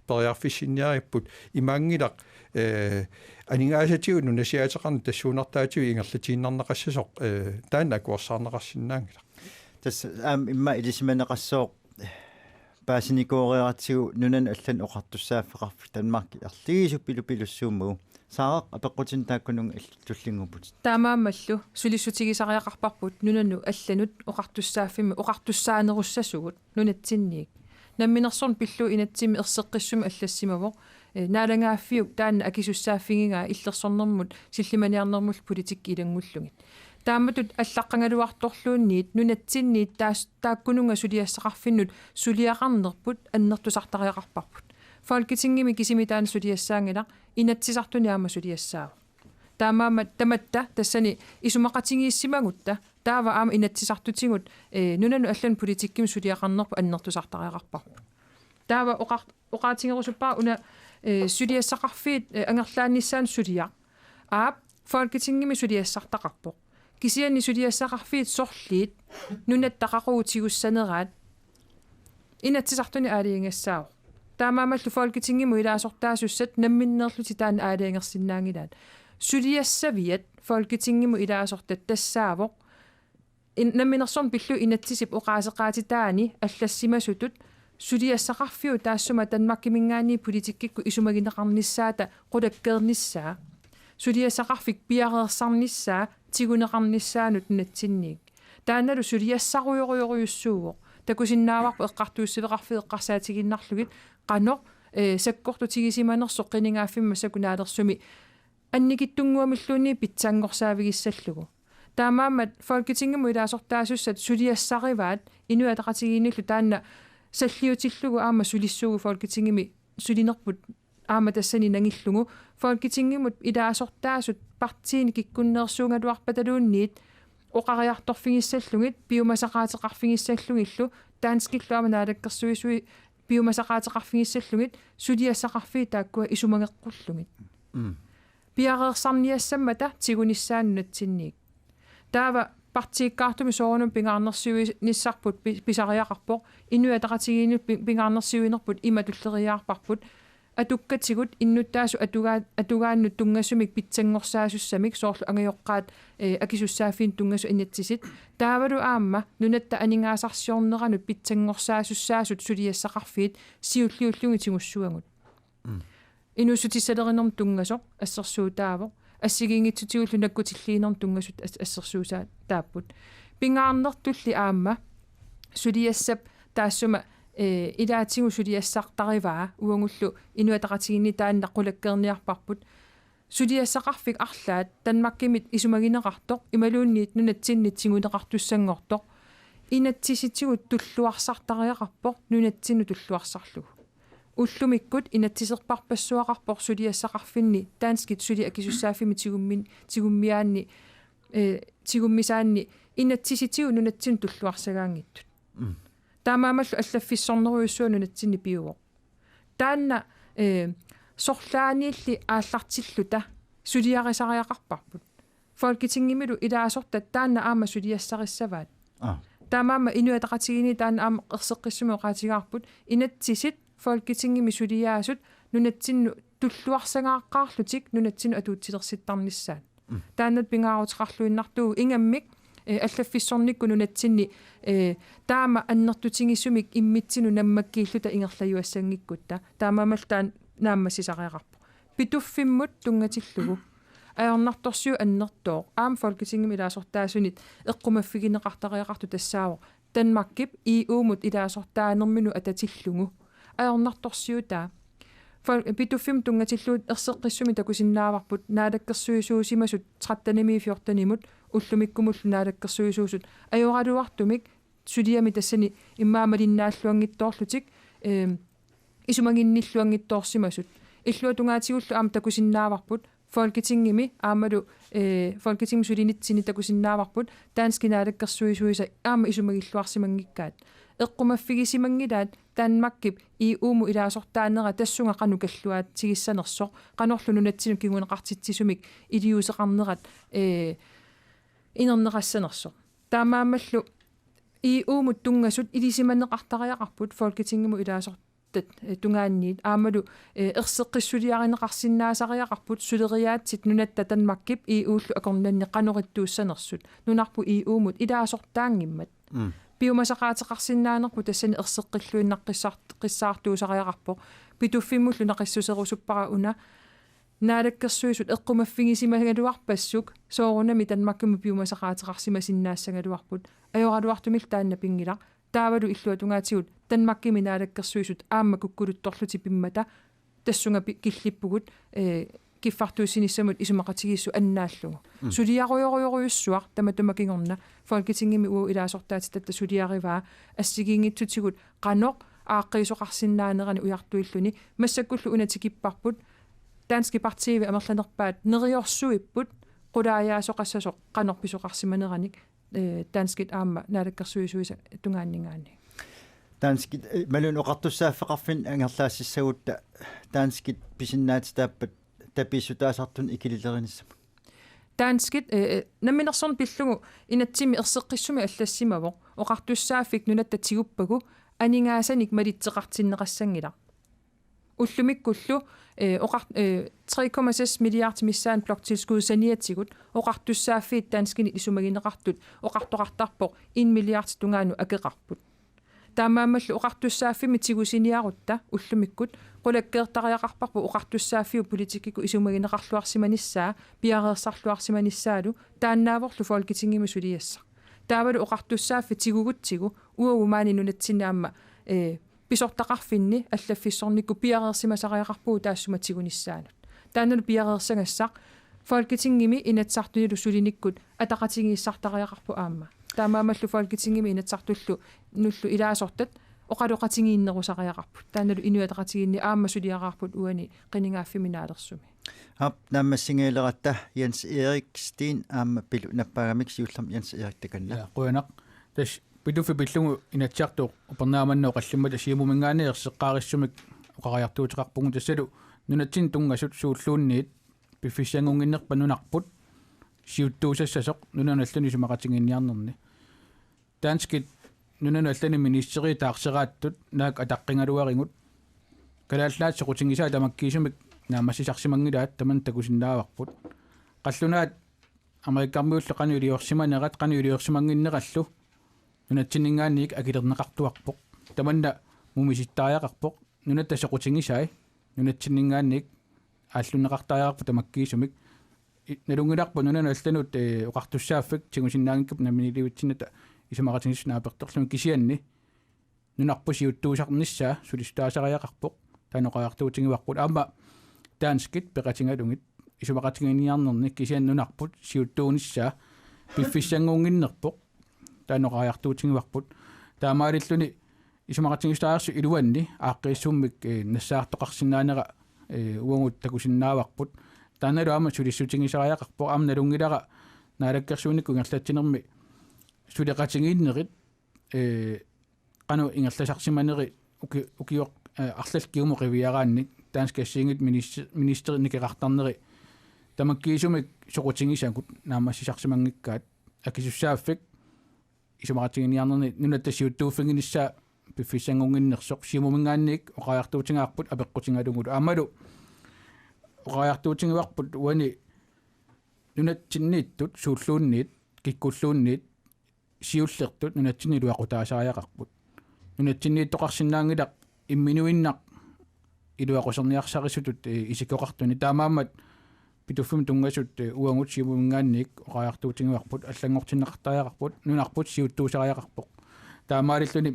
periarfissinniaripput imaangilaq aningaasatigu nunasiateqarni tassuunartaatigu ingerlatiinnarneqassasooq taanna akuorsaarneqarsinnaangila tas imma ilisimaneqassooq paasinikooriaratigu nunan allan oqartussaaffeqarfi Danmarki erligisu pilupilussuummu saaq apeqqutin taakkunung tullinnguput таамааммаллу сулиссутигисариақарпарпут нунанну алланут оқартуссааффими оқартуссаанеруссасугут нунатсинниик намминерсорн пиллу инатсими ерсеққиссуми аллассимавоқ наалангааффиук таанна акисуссааффигигаа иллерсорнэрмут силлиманиарнэрмул политикки илангуллугит тааматут аллаққангалуарторлуунниит нунатсинниит тааккунунга сулиассақарфиннут сулиақарнерпут аннертусартариақарпарпут Folketingimi kisimitaan sudiassaangila inatsisartuni aama sudiassaa. Taamaama tamatta tassani isumaqatingiissimagutta taava aama inatsisartutingut nunanu allan politikkim sudiaqarnerpu annertusartariaqarparpu. Taava oqaatingerusuppaa una sudiassaqarfiit angerlaannissaan sudiaq. Aap Folketingimi sudiassartaqarpoq. Kisianni sudiassaqarfiit sorliit nunattaqaquutigussanneraat inatsisartuni aaliingassaaw. Taamaamallu Folketingimu ilaasortaasussat namminnerluti taan aaliangersinnaangilaat suliassaviat Folketingimu ilaasortat tassaavoq namminersorn pillu inatsisip oqaaseqaatitaani allassimasutut suliassaqarfiu taassuma Danmarkimingaani politikkikku isumagineqarnissaata qulakkeernissaa suliassaqarfik piareersarnissaa tiguneqarnissaanut natsinniik taannalu suliassaruyorioruyussuuvoq takusinnaavaqpu eqqartuussileqarfi eqqarsaatiginnarlugit qano sakkortutigisimaanersoq qiningaafimma sakunaalerssumi annikittunguamilluunni pitsaangorsaavigissаллугу таамаамат Folketingimu ilaasortaasussat suliassarivaat inuataqatigiinnillu taanna саллиутиллугу аама сулиссуугу Folketingimi sulinerput аама тассани нангиллугу Folketingimut ilaasortaasut partiini kikkunneersuungaluarpataluunniit oqariartorfingissallugit piumasaqaateqarfingissallugillu taanskilluama naalakkersuisui piumasaqaateqarfingissallugit suliassaqarfii taakkua isumangeqqullugit piareersarniassammata tigunissaannunatsinniik taava partiikkaartumi soorunum pingaarnersiuinissarput pisariaqarpoq inuataqatigiinut pingaarnersiuinerput imatulleriaarparput atukkatigut innuttaasu atugaannut tungassumik pitsangorsaasussамик soorlu angajoqqaat akisussaafiin tungassu innatsisit taavalu aamma nunatta aningaasarsiorneranut pitsangorsaasussaassut suliassaqarfiit siulliullungitimussuangut inussutisalerinerm tungasoq assersuutaavoq assigiingitsutiullu nakkutilliinerm tungassut assersuusaa taapput pingaarnertulli aamma suliassap taassuma ilaatigu suliassaqtarivaa uangullu inuataqatiginni taannaqulakkeerniarparput suliassaqarfik arlaat Danmarkimit isumagineqartoq imaluunniit nunatsinni tiguneqartussangortoq inatsisitigut tulluarsartariaqarpoq nunatsinnu tulluarsarlugu уллумиккут инатсисерпарпассуақарпор сулиассақарфинни таанскит сули акисуссааффими тигуммиаанни тигуммисаанни инатсиситигу нунатсин туллуарсагаангиттут таамаамаллу аллаффиссорнеруйуссуа нунатсинни пиуоқ таанна сорлааниилли ааллартиллута сулиарисариақарпарпут Folketingimilu илаасортат таанна аама сулиассариссаваат таамаама инуатақатигини таанна аама ерсеққиссуми оқаатигаарпут инатсисит Folketingimi suliaasut nunatsinnu tulluarsagaaqqaarlutik nunatsinnu atuutsilersittарнissaat тааннат пингаарутеқарлуиннартуу ингаmmik аллаффиссорникку нунатсинни таама аннертутингиссумик иммитсину наммаккииллута ингерлаюассангиккутта таамаамалтаан нааммассисариақарпу питуффиммут тунгатиллугу аернарторсиу аннертоо folketingim илаасортаасунит эққумаффигинеқартариақарту тассаавоқ Danmarkip EUmut илаасортааnerminu ататиллугу аернарторсиутаа битуффим тунгатиллуут ерсеққиссуми такусиннааварпут наалаккерсуисуусимасут 13-14-нимут уллумиккумуллу наалаккерсуисуусут аюралуартумик сулиами тассани иммаамалиннааллуангитторлутик исумагинниллуангитторсимасут иллуатунгаатигуллу аама такусиннааварпут folketingimi аамалу folketing сулинитсини такусиннааварпут таански наалаккерсуисуиса аама исумагиллуарсимангиккаат эққумаффигисимангилаат Danmarkip EUmu илаасортаанера тассунга кану каллуаат тигиссанерсоқ канорлу нунатсину кигунеқартитсисумик илиусеқарнерат инернеқассанерсоқ таамаамаллу EUmu тунгасут илисиманеқартариақарпут folketingimу илаасортат тунгаанниит аамалу ерсеққиссулиаринеқарсиннаасариақарпут сулериаатсит нунатта Danmarkip EUллу акорнанни канориттууссанерсут нунарпу EUмут илаасортаангиммат биумасақаатеқарсиннаанерпу тассани ерсеққиллуиннаққиссаартуусариақарпо питуффиммуллу нақиссусерусуппара уна наалаккерсуисут эққумаффигисимагалуарпассук соорунами Danmarkиму биумасақаатеқарсимасиннаассагалуарпут ajorалуартумил таанна пингила таавалу иллуатунгаатигут Danmarkими наалаккерсуисут аама куккулутторлути пиммата тассунга киллиппугут киффартуусиниссамут исумақатигиссу аннааллугу сулиаруйоруйоруйуссуар таматумакингорна folketingimi уу илаасортаати татта сулиариваа ассигингитсутигут қаноқ ааққиисоқарсиннаанерани уяртуиллуни массаккуллу унатикиппарпут Danske Parti амерланерпаат нериорсуиппут qulaаяасоқассасоқ қанорписоқарсиманераник Danskit аама наалаккерсуисуиса тунгааннингаани Danskit малун оқартуссааффеқарфин ангерлаассагутта Danskit писиннаатитааппат таписсутаасартун икилилеринissam Danskit наминерсорн пиллугу инатсими ерсеққиссуми аллассимаво оқартуссааффик нунаттатигуппагу анингаасаник малитсеқартиннеқассангила уллумиккуллу 3,6 milliard missaan bloktilskud saniatigut oqartussaafiit Danskini isumagineqartut oqartoqartarpoq 1 milliard tungaanu akeqarput таамаамаллу oqartussaaffimi tigusiniarutta уллумиккут qulakkeertariaqarparpu oqartussaafiu politikikku isumagineqarluarsimanissаа piareersarluarsimanissaalu тааннааворлу folketingimi suliassa таавалу oqartussaafi tigugutsigu uagumaani nunatsinaamma писортақарфинни аллаффиссорникку пиареерсимасариақарпуу таассуматигунissaанут тааннал пиареерсагассақ folketingimi инатсартунилу сулиниккут атақатигииссартариақарпу аама таамаамаллу folketingimi инатсартуллу нуллу илаасортат оқалуқатигииннерусариақарпут таанналу инуатақатигиинни аама сулиақарпут уани қинингаafфиминаалерсуми ап наммассингеэлератта Jens Erik Steen аама пилу наппаагамик сиуллам Jens Erik таканна қуянақ тас Bidufi billungu inatsiartuq upernaamannoo qallimmata siimuminggaani erseqqaarisumik uqariartuutiqarpungu tassalu nunatsin tungasut suulluunniit piffissangunginnerpa nunarput siuttuusassasoq nunanalluni sumaqatinginniarnerni Danskit nunanu allani ministeri taarseraаттут naak ataqqingaluaringut kalaallaat soqutingisaa tamakkiisumik naamassisarsimanggilaat taman takusinnaavarput qallunaat amerikkarmiullu qanu iliorsimanerat qanu iliorsimanginnerallu нунатсинингаанник акилернеқартуарпоқ таманна мумиситтариақарпоқ нунаттасоқутингисай нунатсинингаанник ааллунеқартариақарпу тамаккиисумик налунгиларпу нунану алланут оқартуссааффик тигусиннаангиккуп наминилиутсината исумақатингиссунааперторлуми кисианни нунарпусиуттуусарниссаа сулистаасариақарпоқ таноқаартуутингиварпут аама Danskit пеқатингалунгит исумақатингиниарнерни кисианнунарпут сиуттууниссаа пиффиссангуунгиннерпоқ таноqajartuutigivarput таамаалиллуни исумақатингистаарсу илуанни ааққиссууммик нассаартоқарсинаанера уангут такусиннааварпут тааналу аама сулиссутингисариақарпо аама налунгилара наалаккерсууникку ингерлатсинерми сулеқатингииннерит қану ингерласарсиманери укиоқ арлалкиумо қивиараанник таанскассиингит министери никеқартарнери тамаккиисумик соқутингисакут наамассисарсимангиккаат акисуссааффик исумақатигиниарнерни нунаттасиуттууффигинисса пиффиссангунгиннерсоқ симумингаанник оқаяртуутингаарпут апеққутингалугулу аамалу оқаяртуутингиварпут уани нунатсиннииттут сууллуунниит киккуллуунниит сиуллертут нунатсиннилуақутаасариақарпут нунатсиннииттоқарсинаангилақ имминуиннақ илуақусерниарсарисутут исикоқартуни таамаамат Pituffum tungasut uangut simungaannik oqaartuutinguarput allangortinneqartariaqarput nunarput siuttuusariaqarpoq. Taamaalilluni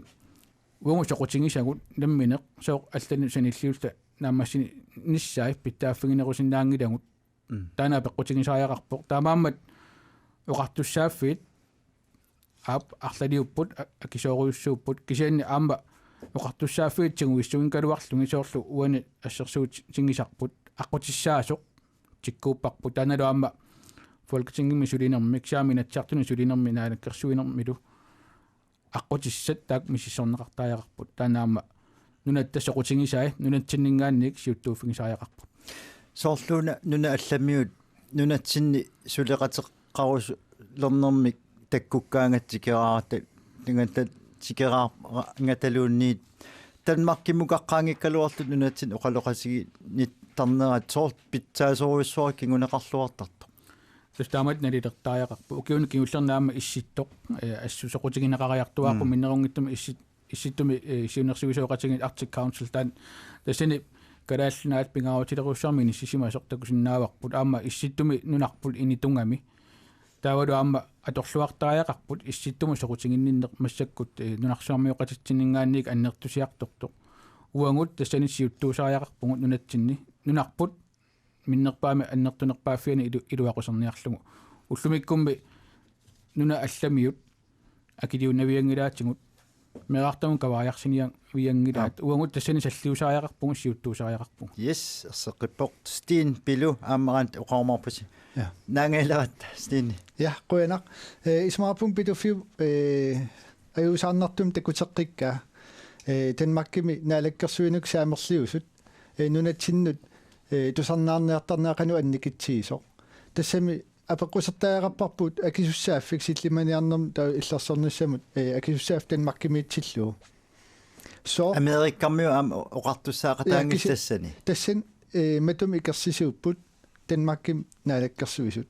uangut soqutingisagut nammineq sooq allani sanilliulta naammassini nissaai pittaaffiginerusinnaangilangut. Taana peqqutingisariaqarpoq. Taamaammat oqartussaaffiit aap arlaliupput akisooruyussuupput kisianni aamba oqartussaaffiit tinguissuin kaluarlungi soorlu uani assersuut tingisarput aqutissaasoq tikkuupparput taanalu aamba folketingimi sulinermik saaminatsartuni sulinermi naanakkersuinermilu aqutissat taak misissorneqartaajaqarput taanaama nunattassoqutingisaai nunatsinningaannik siuttuuffigisariaqarput soorluuna nuna allamiut nunatsinni suleqateqqarus lernermik takkukkaangatsikeraarta ningatat sikeraangataluunniit tanmarkimukaqqaangikkaluarlut nunatsin oqaloqasigi nittarnerat soort pitsaasoruissuar kinguneqarluartartu sustaamat nalilertaajaqarpu ukiun kiullernaama issittoq assusoqutigineqariartuaaqu minnerungittumi issittumi siunersuisuoqatigit Arctic Council tan tassani kalaallinaat pingaarutilerussarmini sisimasortakusinnaavarput aama issittumi nunarpul initungami taavalu aama atorluartaajaqarput issittumu soqutinginninneq massakkut nunarsuarmiuqatitsinningaannik annertusiartortoq uangut tassani siuttuusariaqarpungut nunatsinni nunarput minnerpaami annertunerpaaffiani iluaqusarniarlugu ullumikkummi nuna allamiut akiliunnaviangilaatsingut meqartamun kavariarsinian viangilaat uangut tassani salliusariaqarpungut siuttuusariaqarpungu yes erseqippoq stiin pilu aammarant oqarmarpusi Ja. naangailerat stiin Ja qoyanaq ismaapun pituffiu ajusaarnartum takuteqqikka tanmakkimi naalakkersuinuk saamerliusut nunatsinnut tusarnaarniartarnaaqanu annikitsiisoq tassami apeqqusertaaqarparput akisussaaffik sillimaniarnerm taa illersornissamut akisussaaf tanmakkimiitsilluu so amerikkammiu aam oqartussaaqataangissani tassan matum ikersisiupput tanmakkim naalakkersuisut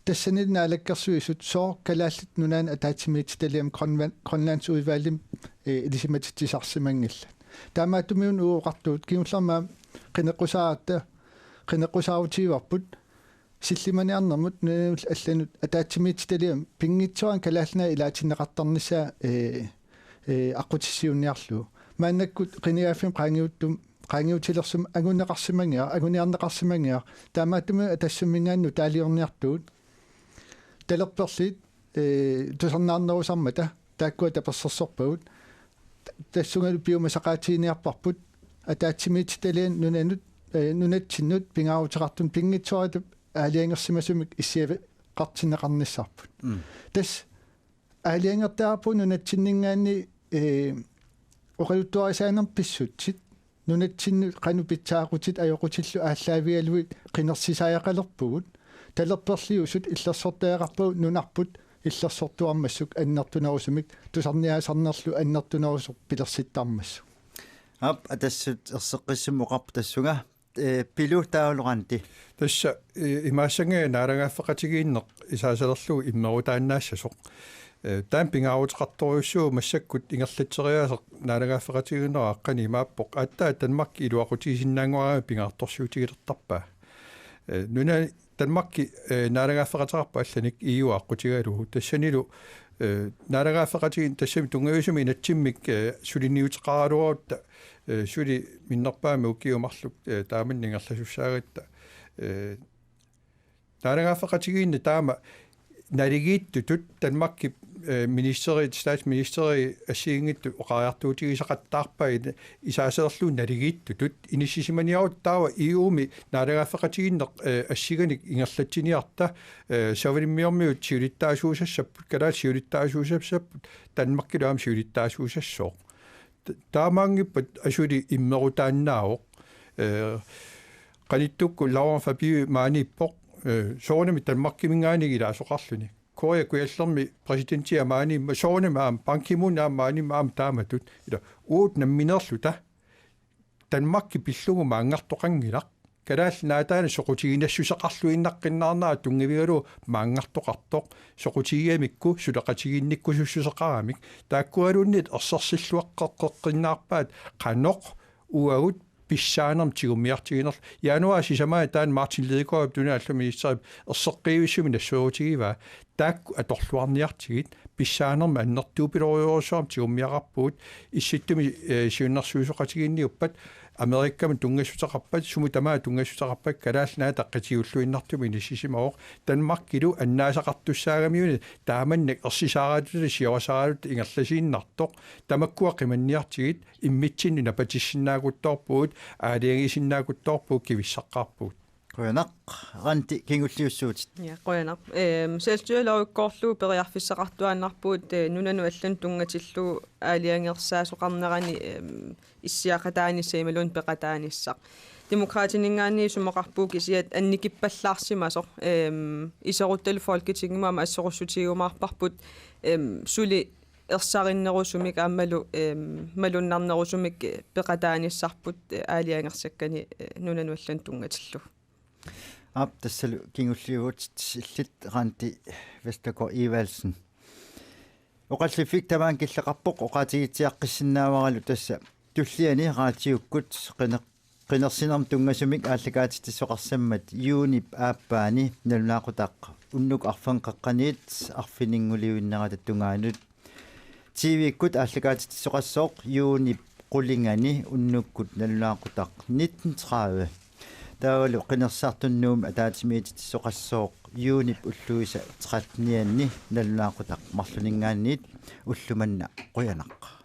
tassanil naalakkersuisut so kalaallut nunaan ataatimiitsitaliam Grønlands udvalgim ilisimatitsisarsimangilla taamaatumiun uuqartuut kiullermaa qineqqusaarutiivarput sillimaniarnermut allanut ataatimiitsitaliam pingitsuan kalaallna ilaatinneqartarnissaa aqutissiunniarlu maannakkut qiniaaffim qaangiutilersum aguniarneqarsimangia taamaatumi atassummingaannu taaliorniartuut talerperlit tusarnaarnerusarmata taakkua tapersersorpagut tassungalu piumasaqaatiiniarparput ataatimiitsitalian nunatsinnut pingaarutiqartun pingitsuarat aaliangersimasumik issiavi qartinneqarnissarput tas aaliangertaarpu nunatsinningaanni oqaluttuarisaanern pissutsit nunatsinnu qanu pitsaaqutit ajoqutillu ааllaavialuit qinersisajaqalerpugut talerperliusut illersortaaqarpugut nunarput illersortuarmassuk annertunerusumik tusarniaasarnerlu annertunerusor pilersittaarmassuk ап атассут ерсеққиссум оқарп тассунга пилу таалоранти тасса имаассангаа наалагааффеқатигииннеқ исаасалерлугу иммерутааннаассасоқ таан пингаарутеқарторюссуу массаккут ингерлатсериаасеқ наалагааффеқатигииннера аққани имааппоқ ааттаа танмакки илуақутигисиннаангуараа пингаарторсуутигилертарпаа нуна танмакки наалагааффеқатеқарпа алланик иуааққутигалугу тассанилу наалагааффеқатигин тассами тунгависуми инатсиммик сулинниутеқаралуарутта сули миннерпаами укиумарлук тааманнингерласуссаагатта наалагааффеқатигиинна таама налигииттутут танмакки статсминистери ассиингитту оқариартуутигисақаттаарпаи исаасерлуу налигииттутут иниссисиманиарут таава иуми наалагааффеқатигиннеқ ассиганик ингерлатсиниарта савилиммиормиут сиулиттаасуусассаппут калаат сиулиттаасуусассаппут танмаккилуам сиулиттаасуусассоо таамаангиппат асули иммерутааннаавоқ qaниттукку лауан фабиу мааниппоқ соонами танмаккимингаанигила соқарлуни Korea kuallermi presidenttia maani soone maam Ban-Ki-moon maani maam taamatut ila uutna minerluta Danmarkki pillugu maangartoqangilaq kalaall naataana soqutiginassuseqarluinnaqqinnaarnaa tungivigalu maangartoqartoq soqutigiamikku suleqatiginnikku taakkualunnit ersersilluaqqeqqinnaarpaat qanoq uagut писсаанерм тигуммиартигинер януа сисамаа таан Мартин Лидекоп туна аллуминистерип ерсеққиуссуми нассуутигива таакку аторлуарниартигит писсаанерм аннертуупилориорусуарм тигуммиақарпуут исситтуми сиуннарсуусоқатигинниуппат Америккам тунгасутеқарпат суму тамаа тунгасутеқарпат калаалнаа таққатигуллуиннартуми нисисимаоқ Данмаркилу аннаасақартуссаагамиуни тааманнак ерсисаараатули сиорасаараалут ингерласииннартоқ тамаккуа қиманниартигит иммитсинни напатиссиннаагутторпуут аалиагисиннаагутторпуут кивиссаққарпуут qoyanaq ranti kingulliussuutit Ja qoyanaq selvstyrelovukkorlu periarfissaqartuaannarpuut nunanu allan tungatillu aaliangersaasoqarnerani issiaqataanissaimalun peqataanissaq demokraatiningaanni sumoqarpuuk isiat annikippallaarsimasoq isoruttalu folketingimaama assorussutiigumaarparput suli ersarinnerusumik aammalu malunnarnerusumik peqataanissarput aaliangersakkani nunanu allan tungatillu tassalu kingulliugut illit ranti Vestergaard Evalsen oqallifik tamaan killeqarpoq oqatigitiaqqissinnaavaralu tassa tulliani raatiukkut qinersinerm tungasumik aallakaatittissoqarsammat yuunip aappaani nalunaaqutaq unnuk arfanqaqqaniit arfininguliuinnerata tungaanut TV-ikkut aallakaatittissoqassooq yuunip qulingani unnukkut nalunaaqutaq 1930 таавалу qinерсаартуннуум атаатимиититсоқассооқ юунип уллуиса 13-нианни налунаақутақ марлунингаанниит уллуманна қуянақ